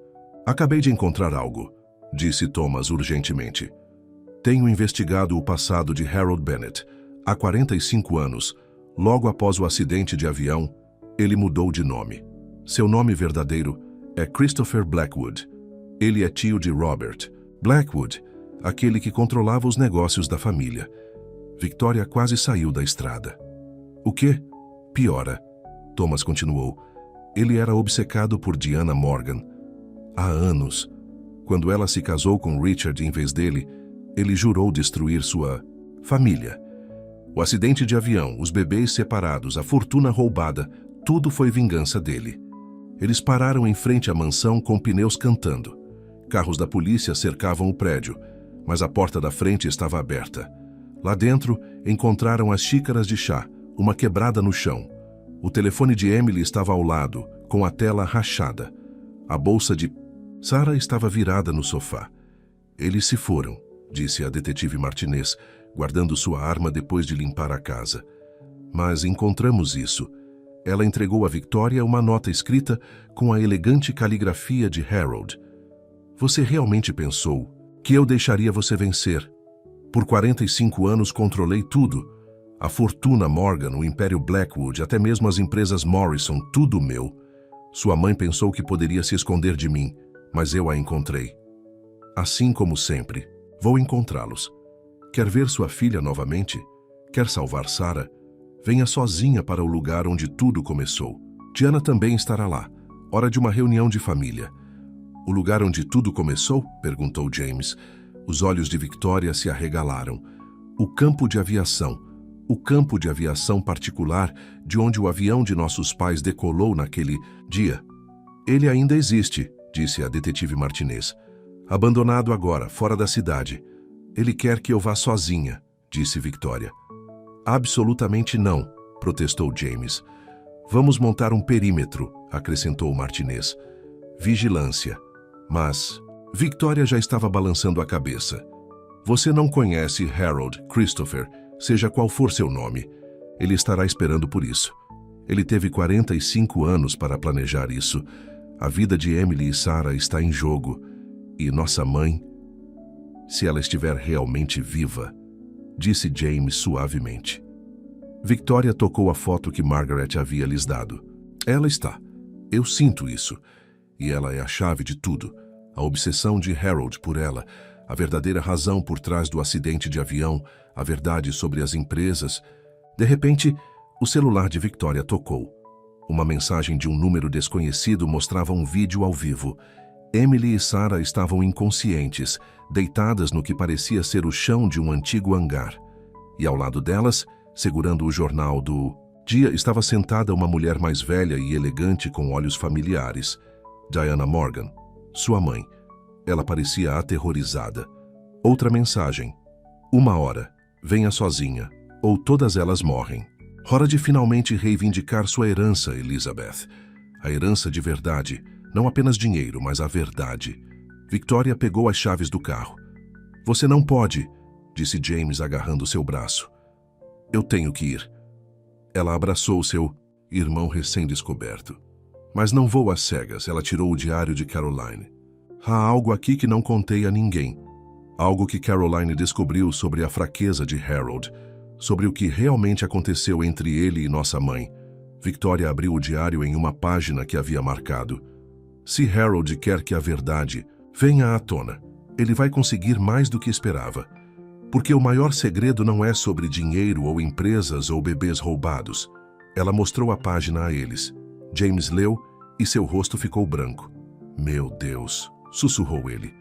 Acabei de encontrar algo, disse Thomas urgentemente. Tenho investigado o passado de Harold Bennett. Há 45 anos, logo após o acidente de avião, ele mudou de nome. Seu nome verdadeiro é Christopher Blackwood. Ele é tio de Robert Blackwood, aquele que controlava os negócios da família. Victoria quase saiu da estrada. O quê? Piora. Thomas continuou. Ele era obcecado por Diana Morgan. Há anos, quando ela se casou com Richard em vez dele, ele jurou destruir sua família. O acidente de avião, os bebês separados, a fortuna roubada, tudo foi vingança dele. Eles pararam em frente à mansão com pneus cantando. Carros da polícia cercavam o prédio, mas a porta da frente estava aberta. Lá dentro, encontraram as xícaras de chá, uma quebrada no chão. O telefone de Emily estava ao lado, com a tela rachada. A bolsa de Sarah estava virada no sofá. Eles se foram, disse a detetive Martinez, guardando sua arma depois de limpar a casa. Mas encontramos isso. Ela entregou a Victoria uma nota escrita com a elegante caligrafia de Harold. Você realmente pensou que eu deixaria você vencer? Por 45 anos controlei tudo. A fortuna Morgan, o Império Blackwood, até mesmo as empresas Morrison, tudo meu. Sua mãe pensou que poderia se esconder de mim, mas eu a encontrei. Assim como sempre, vou encontrá-los. Quer ver sua filha novamente? Quer salvar Sarah? Venha sozinha para o lugar onde tudo começou. Diana também estará lá. Hora de uma reunião de família. O lugar onde tudo começou? Perguntou James. Os olhos de Victoria se arregalaram. O campo de aviação. O campo de aviação particular de onde o avião de nossos pais decolou naquele dia. Ele ainda existe, disse a detetive Martinez. Abandonado agora, fora da cidade. Ele quer que eu vá sozinha, disse Victoria. Absolutamente não, protestou James. Vamos montar um perímetro, acrescentou Martinez. Vigilância. Mas Victoria já estava balançando a cabeça. Você não conhece Harold Christopher, seja qual for seu nome. Ele estará esperando por isso. Ele teve 45 anos para planejar isso. A vida de Emily e Sarah está em jogo. E nossa mãe, se ela estiver realmente viva, disse James suavemente. Victoria tocou a foto que Margaret havia lhes dado. Ela está. Eu sinto isso. E ela é a chave de tudo. A obsessão de Harold por ela, a verdadeira razão por trás do acidente de avião, a verdade sobre as empresas. De repente, o celular de Victoria tocou. Uma mensagem de um número desconhecido mostrava um vídeo ao vivo. Emily e Sarah estavam inconscientes, deitadas no que parecia ser o chão de um antigo hangar. E ao lado delas, segurando o jornal do dia, estava sentada uma mulher mais velha e elegante com olhos familiares. Diana Morgan, sua mãe. Ela parecia aterrorizada. Outra mensagem. 1 hora. Venha sozinha, ou todas elas morrem. Hora de finalmente reivindicar sua herança, Elizabeth. A herança de verdade. Não apenas dinheiro, mas a verdade. Victoria pegou as chaves do carro. Você não pode, disse James agarrando seu braço. Eu tenho que ir. Ela abraçou seu irmão recém-descoberto. Mas não vou às cegas, ela tirou o diário de Caroline. Há algo aqui que não contei a ninguém. Algo que Caroline descobriu sobre a fraqueza de Harold, sobre o que realmente aconteceu entre ele e nossa mãe. Victoria abriu o diário em uma página que havia marcado. Se Harold quer que a verdade venha à tona, ele vai conseguir mais do que esperava. Porque o maior segredo não é sobre dinheiro ou empresas ou bebês roubados. Ela mostrou a página a eles. James leu e seu rosto ficou branco. Meu Deus, sussurrou ele.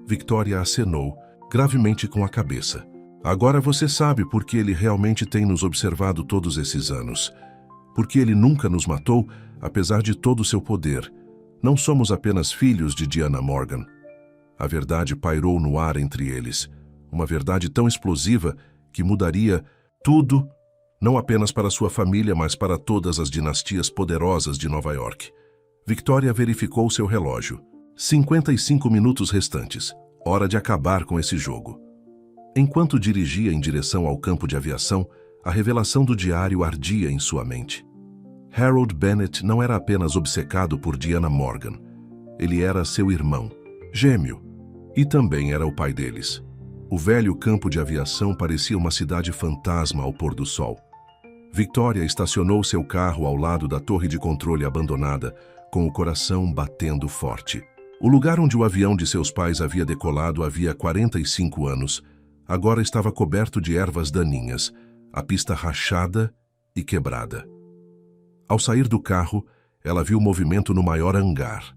Victoria acenou, gravemente com a cabeça. Agora você sabe por que ele realmente tem nos observado todos esses anos. Porque ele nunca nos matou, apesar de todo o seu poder. Não somos apenas filhos de Diana Morgan. A verdade pairou no ar entre eles. Uma verdade tão explosiva que mudaria tudo, não apenas para sua família, mas para todas as dinastias poderosas de Nova York. Victoria verificou seu relógio. 55 minutos restantes. Hora de acabar com esse jogo. Enquanto dirigia em direção ao campo de aviação, a revelação do diário ardia em sua mente. Harold Bennett não era apenas obcecado por Diana Morgan. Ele era seu irmão, gêmeo, e também era o pai deles. O velho campo de aviação parecia uma cidade fantasma ao pôr do sol. Victoria estacionou seu carro ao lado da torre de controle abandonada, com o coração batendo forte. O lugar onde o avião de seus pais havia decolado havia 45 anos, agora estava coberto de ervas daninhas, a pista rachada e quebrada. Ao sair do carro, ela viu movimento no maior hangar.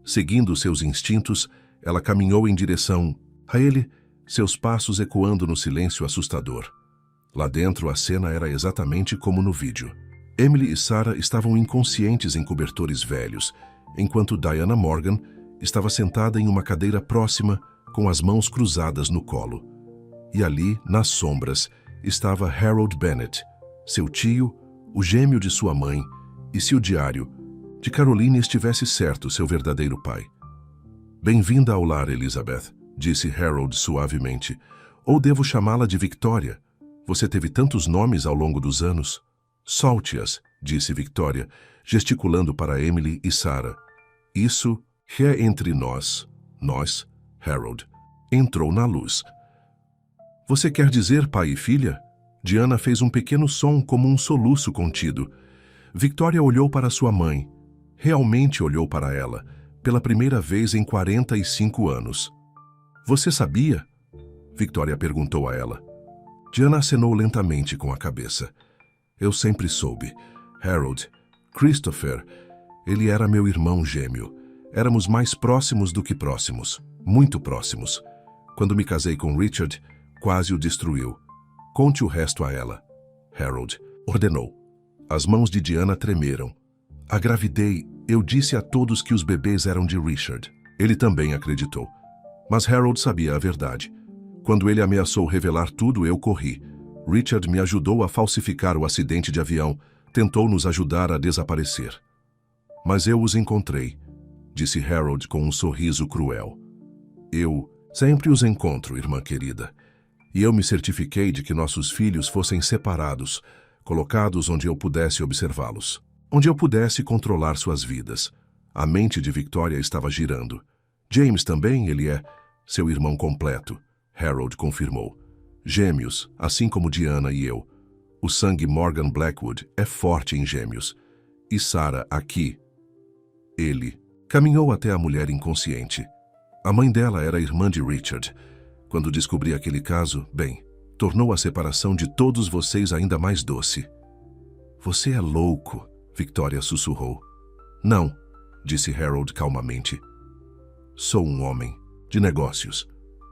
Seguindo seus instintos, ela caminhou em direção a ele, seus passos ecoando no silêncio assustador. Lá dentro, a cena era exatamente como no vídeo. Emily e Sarah estavam inconscientes em cobertores velhos, enquanto Diana Morgan estava sentada em uma cadeira próxima, com as mãos cruzadas no colo. E ali, nas sombras, estava Harold Bennett, seu tio, o gêmeo de sua mãe, e se o diário de Caroline estivesse certo, seu verdadeiro pai. Bem-vinda ao lar, Elizabeth, disse Harold suavemente. Ou devo chamá-la de Victoria? Você teve tantos nomes ao longo dos anos. Solte-as, disse Victoria, gesticulando para Emily e Sarah. Isso é entre nós. Nós, Harold. Entrou na luz. Você quer dizer pai e filha? Diana fez um pequeno som como um soluço contido. Victoria olhou para sua mãe. Realmente olhou para ela, pela primeira vez em 45 anos. Você sabia? Victoria perguntou a ela. Diana acenou lentamente com a cabeça. Eu sempre soube. Harold, Christopher, ele era meu irmão gêmeo. Éramos mais próximos do que próximos, muito próximos. Quando me casei com Richard, quase o destruiu. Conte o resto a ela. Harold ordenou. As mãos de Diana tremeram. Agravidei. Eu disse a todos que os bebês eram de Richard. Ele também acreditou. Mas Harold sabia a verdade. Quando ele ameaçou revelar tudo, eu corri. Richard me ajudou a falsificar o acidente de avião, tentou nos ajudar a desaparecer. Mas eu os encontrei, disse Harold com um sorriso cruel. Eu sempre os encontro, irmã querida. E eu me certifiquei de que nossos filhos fossem separados, colocados onde eu pudesse observá-los, onde eu pudesse controlar suas vidas. A mente de Victoria estava girando. James também, ele é seu irmão completo, Harold confirmou. Gêmeos, assim como Diana e eu. O sangue Morgan Blackwood é forte em gêmeos. E Sarah aqui. Ele caminhou até a mulher inconsciente. A mãe dela era irmã de Richard. Quando descobri aquele caso, bem, tornou a separação de todos vocês ainda mais doce. Você é louco, Victoria sussurrou. Não, disse Harold calmamente. Sou um homem de negócios.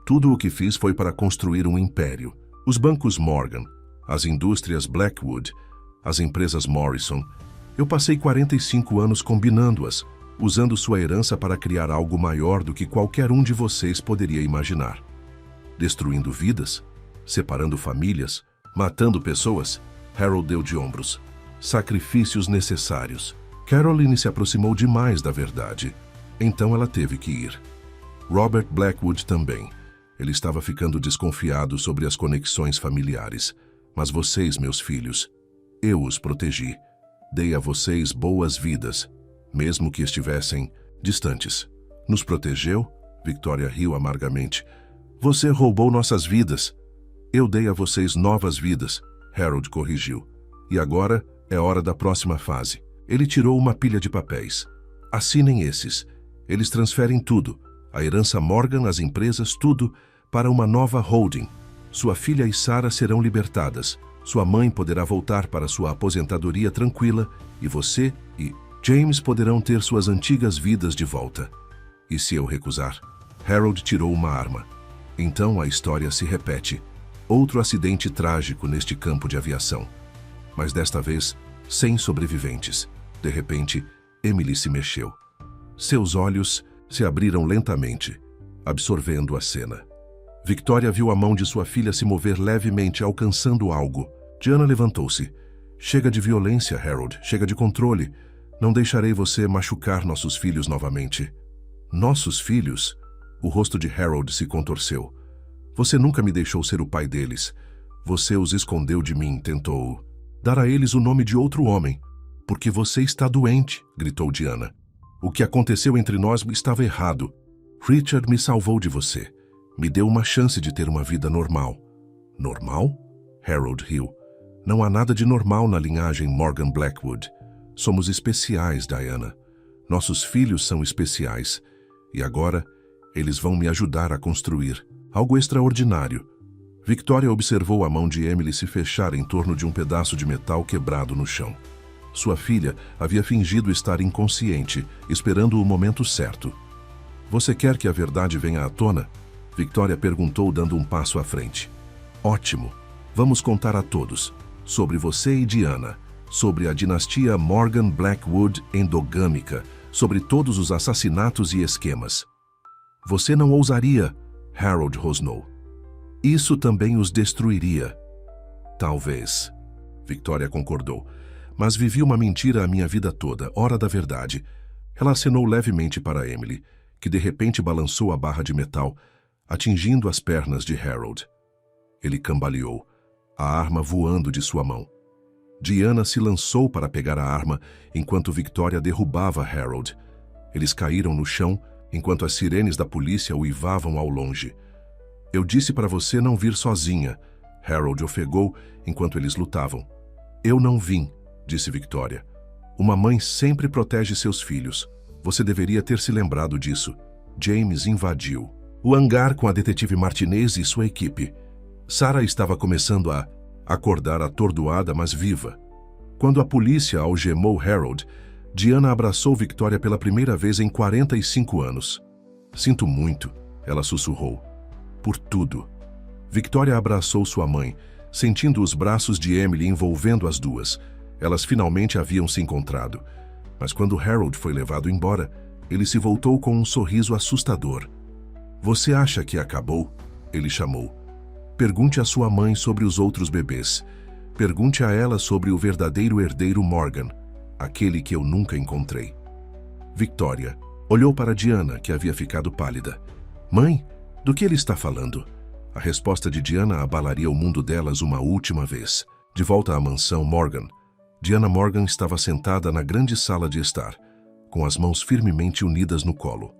Tudo o que fiz foi para construir um império. Os bancos Morgan, as indústrias Blackwood, as empresas Morrison. Eu passei 45 anos combinando-as, usando sua herança para criar algo maior do que qualquer um de vocês poderia imaginar. Destruindo vidas, separando famílias, matando pessoas, Harold deu de ombros. Sacrifícios necessários. Caroline se aproximou demais da verdade. Então ela teve que ir. Robert Blackwood também. Ele estava ficando desconfiado sobre as conexões familiares. Mas vocês, meus filhos, eu os protegi. Dei a vocês boas vidas, mesmo que estivessem distantes. Nos protegeu? Victoria riu amargamente. Você roubou nossas vidas. Eu dei a vocês novas vidas, Harold corrigiu. E agora é hora da próxima fase. Ele tirou uma pilha de papéis. Assinem esses. Eles transferem tudo. A herança Morgan, as empresas, tudo, para uma nova holding. Sua filha e Sarah serão libertadas. Sua mãe poderá voltar para sua aposentadoria tranquila e você e James poderão ter suas antigas vidas de volta. E se eu recusar? Harold tirou uma arma. Então a história se repete. Outro acidente trágico neste campo de aviação. Mas desta vez, sem sobreviventes. De repente, Emily se mexeu. Seus olhos se abriram lentamente, absorvendo a cena. Victoria viu a mão de sua filha se mover levemente, alcançando algo. Diana levantou-se. Chega de violência, Harold. Chega de controle. Não deixarei você machucar nossos filhos novamente. Nossos filhos? O rosto de Harold se contorceu. Você nunca me deixou ser o pai deles. Você os escondeu de mim, tentou dar a eles o nome de outro homem. Porque você está doente, gritou Diana. O que aconteceu entre nós estava errado. Richard me salvou de você. Me deu uma chance de ter uma vida normal. Normal? Harold riu. Não há nada de normal na linhagem Morgan Blackwood. Somos especiais, Diana. Nossos filhos são especiais. E agora, eles vão me ajudar a construir algo extraordinário. Victoria observou a mão de Emily se fechar em torno de um pedaço de metal quebrado no chão. Sua filha havia fingido estar inconsciente, esperando o momento certo. Você quer que a verdade venha à tona? Victoria perguntou, dando um passo à frente. Ótimo. Vamos contar a todos. Sobre você e Diana. Sobre a dinastia Morgan Blackwood endogâmica. Sobre todos os assassinatos e esquemas. Você não ousaria, Harold rosnou. Isso também os destruiria. Talvez. Victoria concordou. Mas vivi uma mentira a minha vida toda, hora da verdade. Ela acenou levemente para Emily, que de repente balançou a barra de metal, atingindo as pernas de Harold. Ele cambaleou, a arma voando de sua mão. Diana se lançou para pegar a arma, enquanto Victoria derrubava Harold. Eles caíram no chão, enquanto as sirenes da polícia uivavam ao longe. Eu disse para você não vir sozinha, Harold ofegou enquanto eles lutavam. Eu não vim, disse Victoria. Uma mãe sempre protege seus filhos. Você deveria ter se lembrado disso. James invadiu o hangar com a detetive Martinez e sua equipe. Sarah estava começando a acordar atordoada, mas viva. Quando a polícia algemou Harold, Diana abraçou Victoria pela primeira vez em 45 anos. Sinto muito, ela sussurrou. Por tudo. Victoria abraçou sua mãe, sentindo os braços de Emily envolvendo as duas. Elas finalmente haviam se encontrado. Mas quando Harold foi levado embora, ele se voltou com um sorriso assustador. Você acha que acabou? Ele chamou. Pergunte à sua mãe sobre os outros bebês. Pergunte a ela sobre o verdadeiro herdeiro Morgan, aquele que eu nunca encontrei. Victoria olhou para Diana, que havia ficado pálida. Mãe, do que ele está falando? A resposta de Diana abalaria o mundo delas uma última vez. De volta à mansão Morgan, Diana Morgan estava sentada na grande sala de estar, com as mãos firmemente unidas no colo.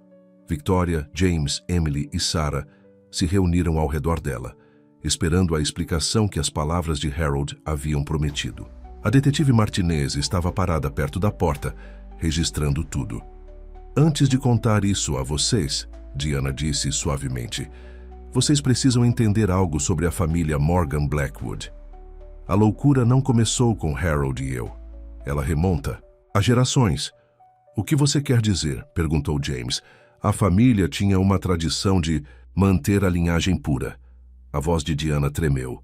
Victoria, James, Emily e Sarah se reuniram ao redor dela, esperando a explicação que as palavras de Harold haviam prometido. A detetive Martinez estava parada perto da porta, registrando tudo. Antes de contar isso a vocês, Diana disse suavemente, vocês precisam entender algo sobre a família Morgan Blackwood. A loucura não começou com Harold e eu. Ela remonta a gerações. O que você quer dizer? Perguntou James. A família tinha uma tradição de manter a linhagem pura. A voz de Diana tremeu.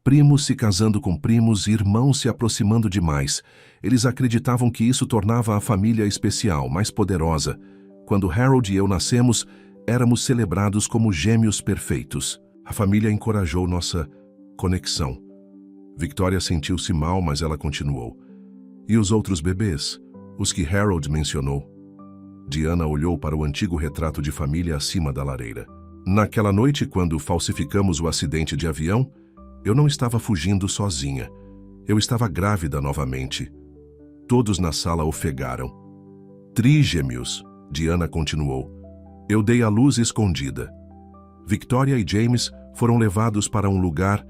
Primos se casando com primos e irmãos se aproximando demais. Eles acreditavam que isso tornava a família especial, mais poderosa. Quando Harold e eu nascemos, éramos celebrados como gêmeos perfeitos. A família encorajou nossa conexão. Victoria sentiu-se mal, mas ela continuou. E os outros bebês? Os que Harold mencionou? Diana olhou para o antigo retrato de família acima da lareira. Naquela noite, quando falsificamos o acidente de avião, eu não estava fugindo sozinha. Eu estava grávida novamente. Todos na sala ofegaram. Trigêmeos, Diana continuou. Eu dei à luz escondida. Victoria e James foram levados para um lugar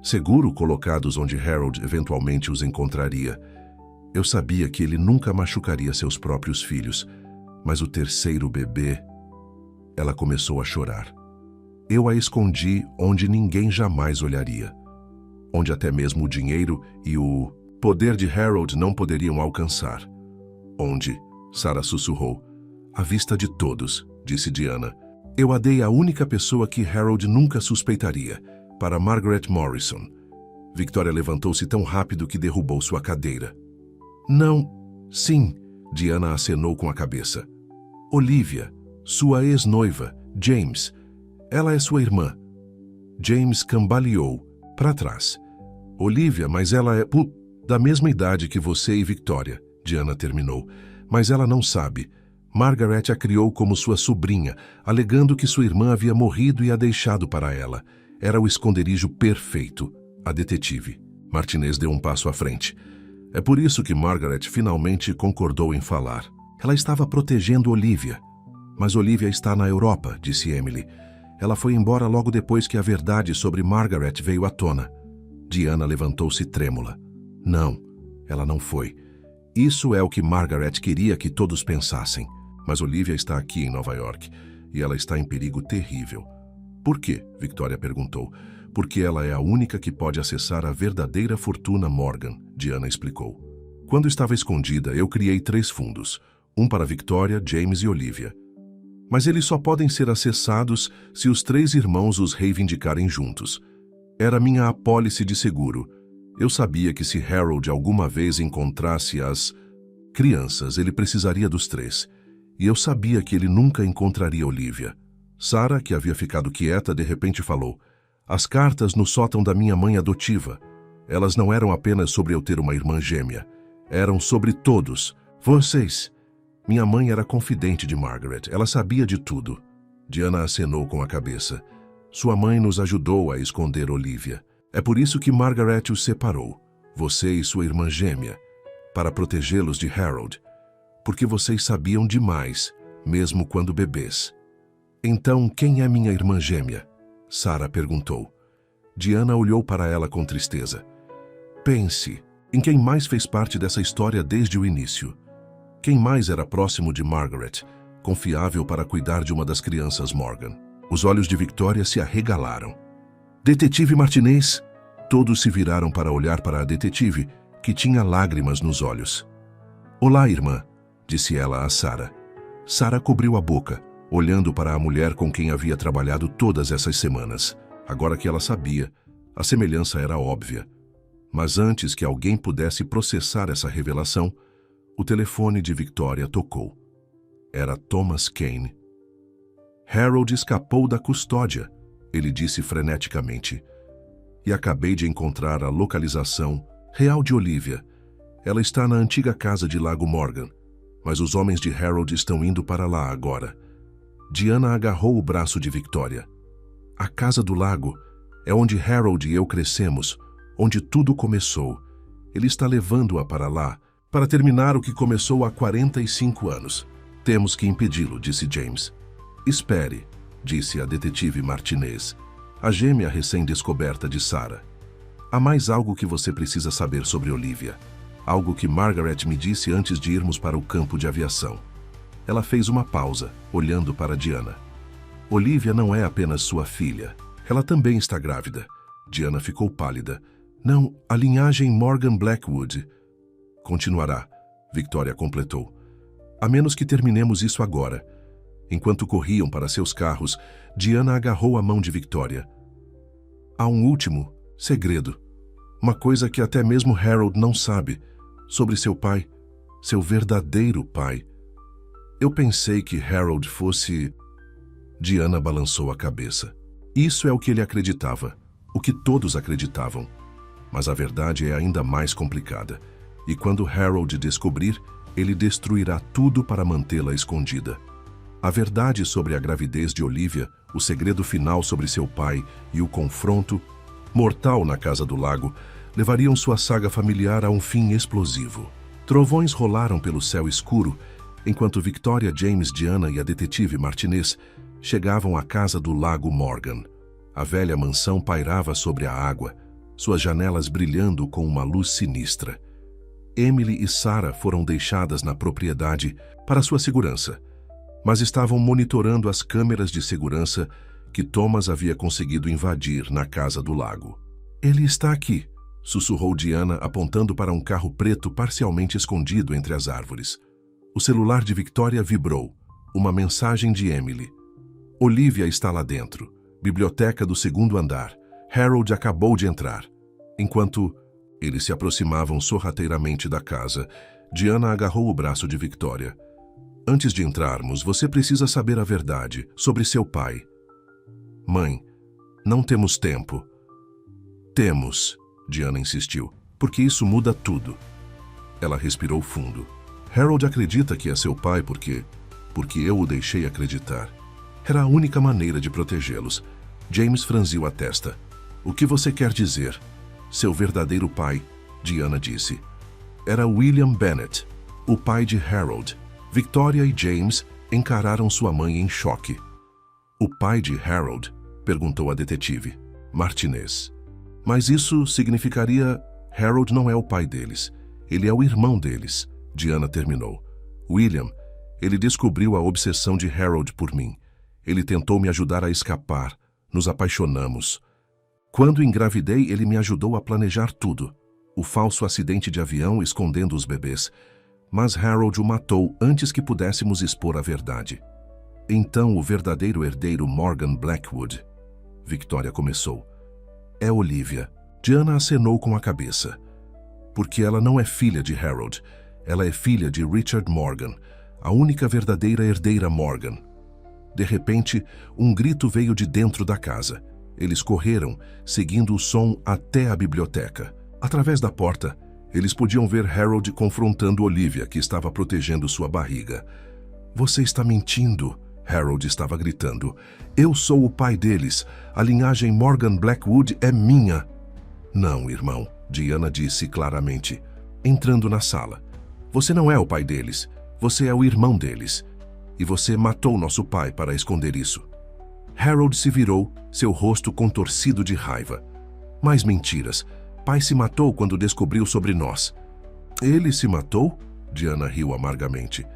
seguro, colocados onde Harold eventualmente os encontraria. Eu sabia que ele nunca machucaria seus próprios filhos, mas o terceiro bebê... Ela começou a chorar. Eu a escondi onde ninguém jamais olharia, onde até mesmo o dinheiro e o poder de Harold não poderiam alcançar. Onde, Sarah sussurrou, à vista de todos, disse Diana. Eu a dei à única pessoa que Harold nunca suspeitaria, para Margaret Morrison. Victoria levantou-se tão rápido que derrubou sua cadeira. Não, sim, Diana acenou com a cabeça. Olivia, sua ex-noiva, James. Ela é sua irmã. James cambaleou, para trás. Olivia, mas ela é da mesma idade que você e Victoria, Diana terminou. Mas ela não sabe. Margaret a criou como sua sobrinha, alegando que sua irmã havia morrido e a deixado para ela. Era o esconderijo perfeito. A detetive. Martinez deu um passo à frente. É por isso que Margaret finalmente concordou em falar. Ela estava protegendo Olivia. Mas Olivia está na Europa, disse Emily. Ela foi embora logo depois que a verdade sobre Margaret veio à tona. Diana levantou-se trêmula. Não, ela não foi. Isso é o que Margaret queria que todos pensassem. Mas Olivia está aqui em Nova York e ela está em perigo terrível. Por quê? Victoria perguntou. Porque ela é a única que pode acessar a verdadeira fortuna Morgan, Diana explicou. Quando estava escondida, eu criei 3 fundos. Um para Victoria, James e Olivia. Mas eles só podem ser acessados se os 3 irmãos os reivindicarem juntos. Era minha apólice de seguro. Eu sabia que se Harold alguma vez encontrasse as crianças, ele precisaria dos 3. E eu sabia que ele nunca encontraria Olivia. Sarah, que havia ficado quieta, de repente falou. As cartas no sótão da minha mãe adotiva. Elas não eram apenas sobre eu ter uma irmã gêmea. Eram sobre todos. Vocês. Minha mãe era confidente de Margaret. Ela sabia de tudo. Diana acenou com a cabeça. Sua mãe nos ajudou a esconder Olivia. É por isso que Margaret os separou. Você e sua irmã gêmea. Para protegê-los de Harold. Porque vocês sabiam demais, mesmo quando bebês. Então, quem é minha irmã gêmea? Sarah perguntou. Diana olhou para ela com tristeza. Pense em quem mais fez parte dessa história desde o início. Quem mais era próximo de Margaret, confiável para cuidar de uma das crianças Morgan. Os olhos de Victoria se arregalaram. Detetive Martinez! Todos se viraram para olhar para a detetive, que tinha lágrimas nos olhos. Olá, irmã, disse ela a Sarah. Sarah cobriu a boca, olhando para a mulher com quem havia trabalhado todas essas semanas. Agora que ela sabia, a semelhança era óbvia. Mas antes que alguém pudesse processar essa revelação, o telefone de Victoria tocou. Era Thomas Kane. Harold escapou da custódia, ele disse freneticamente. E acabei de encontrar a localização real de Olivia. Ela está na antiga casa de Lago Morgan, mas os homens de Harold estão indo para lá agora. Diana agarrou o braço de Victoria. A casa do lago é onde Harold e eu crescemos, onde tudo começou. Ele está levando-a para lá, para terminar o que começou há 45 anos. Temos que impedi-lo, disse James. Espere, disse a detetive Martinez, a gêmea recém-descoberta de Sarah. Há mais algo que você precisa saber sobre Olivia. Algo que Margaret me disse antes de irmos para o campo de aviação. Ela fez uma pausa, olhando para Diana. Olivia não é apenas sua filha. Ela também está grávida. Diana ficou pálida. Não, a linhagem Morgan Blackwood. Continuará, Victoria completou. A menos que terminemos isso agora. Enquanto corriam para seus carros, Diana agarrou a mão de Victoria. Há um último segredo. Uma coisa que até mesmo Harold não sabe. Sobre seu pai. Seu verdadeiro pai. Eu pensei que Harold fosse... Diana balançou a cabeça. Isso é o que ele acreditava. O que todos acreditavam. Mas a verdade é ainda mais complicada. E quando Harold descobrir, ele destruirá tudo para mantê-la escondida. A verdade sobre a gravidez de Olivia, o segredo final sobre seu pai e o confronto mortal na Casa do Lago levariam sua saga familiar a um fim explosivo. Trovões rolaram pelo céu escuro enquanto Victoria, James, Diana e a detetive Martinez chegavam à Casa do Lago Morgan. A velha mansão pairava sobre a água, suas janelas brilhando com uma luz sinistra. Emily e Sarah foram deixadas na propriedade para sua segurança, mas estavam monitorando as câmeras de segurança que Thomas havia conseguido invadir na casa do lago. Ele está aqui, sussurrou Diana, apontando para um carro preto parcialmente escondido entre as árvores. O celular de Victoria vibrou. Uma mensagem de Emily. Olivia está lá dentro. Biblioteca do segundo andar. Harold acabou de entrar. Enquanto eles se aproximavam sorrateiramente da casa, Diana agarrou o braço de Victoria. Antes de entrarmos, você precisa saber a verdade sobre seu pai. Mãe, não temos tempo. Temos, Diana insistiu, porque isso muda tudo. Ela respirou fundo. Harold acredita que é seu pai porque eu o deixei acreditar. Era a única maneira de protegê-los. James franziu a testa. O que você quer dizer? Seu verdadeiro pai, Diana disse. Era William Bennett, o pai de Harold. Victoria e James encararam sua mãe em choque. O pai de Harold? Perguntou a detetive. Martinez. Mas isso significaria... Harold não é o pai deles. Ele é o irmão deles. Diana terminou. William, ele descobriu a obsessão de Harold por mim. Ele tentou me ajudar a escapar. Nos apaixonamos. Quando engravidei, ele me ajudou a planejar tudo. O falso acidente de avião escondendo os bebês. Mas Harold o matou antes que pudéssemos expor a verdade. Então o verdadeiro herdeiro Morgan Blackwood. Victoria começou. É Olivia. Diana acenou com a cabeça. Porque ela não é filha de Harold. Ela é filha de Richard Morgan, a única verdadeira herdeira Morgan. De repente, um grito veio de dentro da casa. Eles correram, seguindo o som até a biblioteca. Através da porta, eles podiam ver Harold confrontando Olivia, que estava protegendo sua barriga. Você está mentindo, Harold estava gritando. Eu sou o pai deles. A linhagem Morgan Blackwood é minha. Não, irmão, Diana disse claramente, entrando na sala. Você não é o pai deles. Você é o irmão deles. E você matou nosso pai para esconder isso. Harold se virou, seu rosto contorcido de raiva. Mais mentiras. Pai se matou quando descobriu sobre nós. Ele se matou? Diana riu amargamente.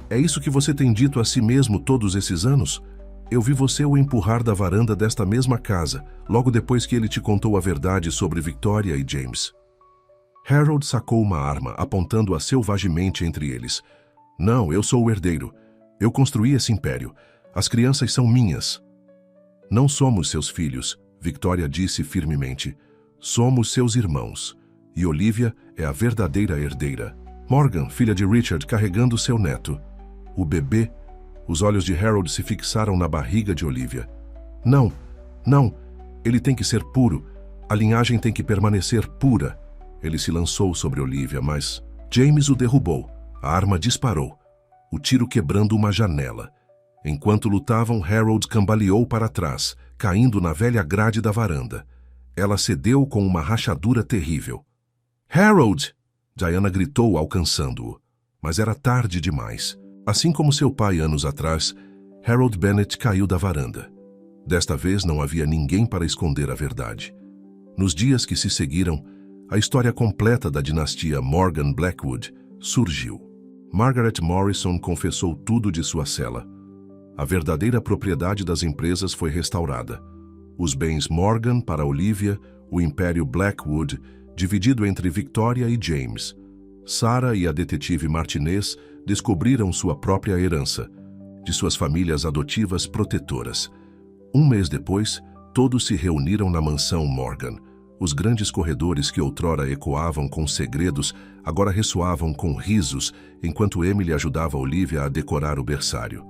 É isso que você tem dito a si mesmo todos esses anos? Eu vi você o empurrar da varanda desta mesma casa, logo depois que ele te contou a verdade sobre Victoria e James. Harold sacou uma arma, apontando-a selvagemente entre eles. Não, eu sou o herdeiro. Eu construí esse império. As crianças são minhas. Não somos seus filhos, Victoria disse firmemente. Somos seus irmãos. E Olivia é a verdadeira herdeira. Morgan, filha de Richard, carregando seu neto. O bebê. Os olhos de Harold se fixaram na barriga de Olivia. Não, não. Ele tem que ser puro. A linhagem tem que permanecer pura. Ele se lançou sobre Olivia, mas James o derrubou. A arma disparou, o tiro quebrando uma janela. Enquanto lutavam, Harold cambaleou para trás, caindo na velha grade da varanda. Ela cedeu com uma rachadura terrível. Harold! Diana gritou, alcançando-o. Mas era tarde demais. Assim como seu pai anos atrás, Harold Bennett caiu da varanda. Desta vez não havia ninguém para esconder a verdade. Nos dias que se seguiram, a história completa da dinastia Morgan Blackwood surgiu. Margaret Morrison confessou tudo de sua cela. A verdadeira propriedade das empresas foi restaurada. Os bens Morgan para Olivia, o império Blackwood, dividido entre Victoria e James. Sarah e a detetive Martinez descobriram sua própria herança, de suas famílias adotivas protetoras. Um mês depois, todos se reuniram na mansão Morgan. Os grandes corredores que outrora ecoavam com segredos agora ressoavam com risos, enquanto Emily ajudava Olivia a decorar o berçário.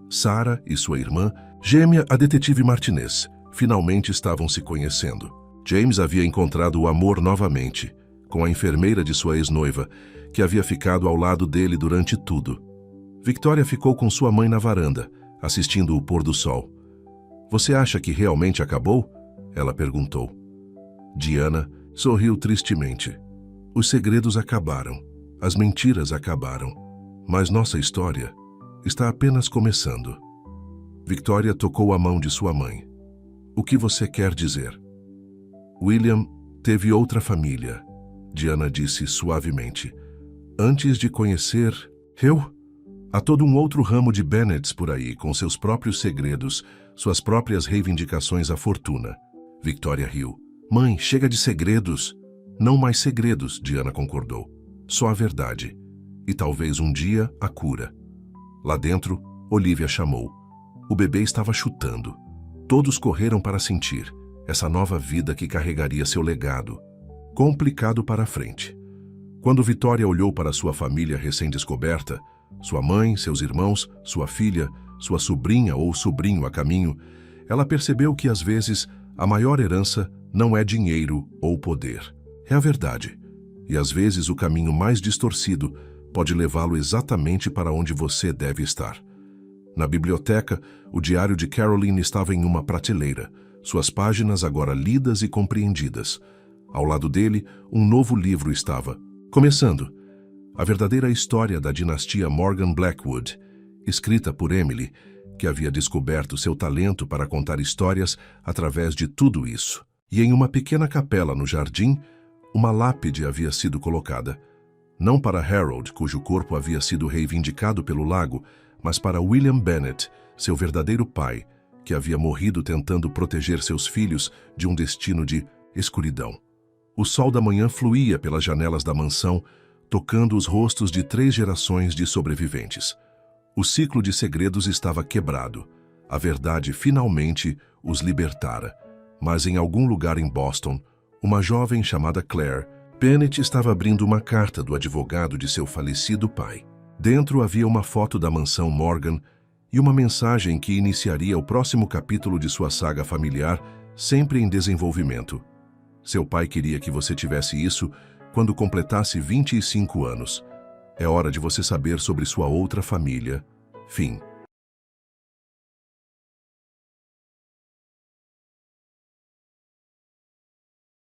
Sarah e sua irmã, gêmea a detetive Martinez, finalmente estavam se conhecendo. James havia encontrado o amor novamente, com a enfermeira de sua ex-noiva, que havia ficado ao lado dele durante tudo. Victoria ficou com sua mãe na varanda, assistindo o pôr do sol. Você acha que realmente acabou? Ela perguntou. Diana sorriu tristemente. Os segredos acabaram, as mentiras acabaram, mas nossa história está apenas começando. Victoria tocou a mão de sua mãe. O que você quer dizer? William teve outra família, Diana disse suavemente. Antes de conhecer... Eu? Há todo um outro ramo de Bennets por aí, com seus próprios segredos, suas próprias reivindicações à fortuna. Victoria riu. Mãe, chega de segredos. Não mais segredos, Diana concordou. Só a verdade. E talvez um dia a cura. Lá dentro, Olivia chamou. O bebê estava chutando. Todos correram para sentir essa nova vida que carregaria seu legado. Complicado para a frente. Quando Victoria olhou para sua família recém-descoberta, sua mãe, seus irmãos, sua filha, sua sobrinha ou sobrinho a caminho, ela percebeu que às vezes a maior herança não é dinheiro ou poder. É a verdade. E às vezes o caminho mais distorcido pode levá-lo exatamente para onde você deve estar. Na biblioteca, o diário de Caroline estava em uma prateleira, suas páginas agora lidas e compreendidas. Ao lado dele, um novo livro estava. Começando. A verdadeira história da dinastia Morgan Blackwood, escrita por Emily, que havia descoberto seu talento para contar histórias através de tudo isso. E em uma pequena capela no jardim, uma lápide havia sido colocada. Não para Harold, cujo corpo havia sido reivindicado pelo lago, mas para William Bennet, seu verdadeiro pai, que havia morrido tentando proteger seus filhos de um destino de escuridão. O sol da manhã fluía pelas janelas da mansão, tocando os rostos de 3 gerações de sobreviventes. O ciclo de segredos estava quebrado. A verdade finalmente os libertara. Mas em algum lugar em Boston, uma jovem chamada Claire Bennet estava abrindo uma carta do advogado de seu falecido pai. Dentro havia uma foto da mansão Morgan e uma mensagem que iniciaria o próximo capítulo de sua saga familiar, sempre em desenvolvimento. Seu pai queria que você tivesse isso quando completasse 25 anos. É hora de você saber sobre sua outra família. Fim.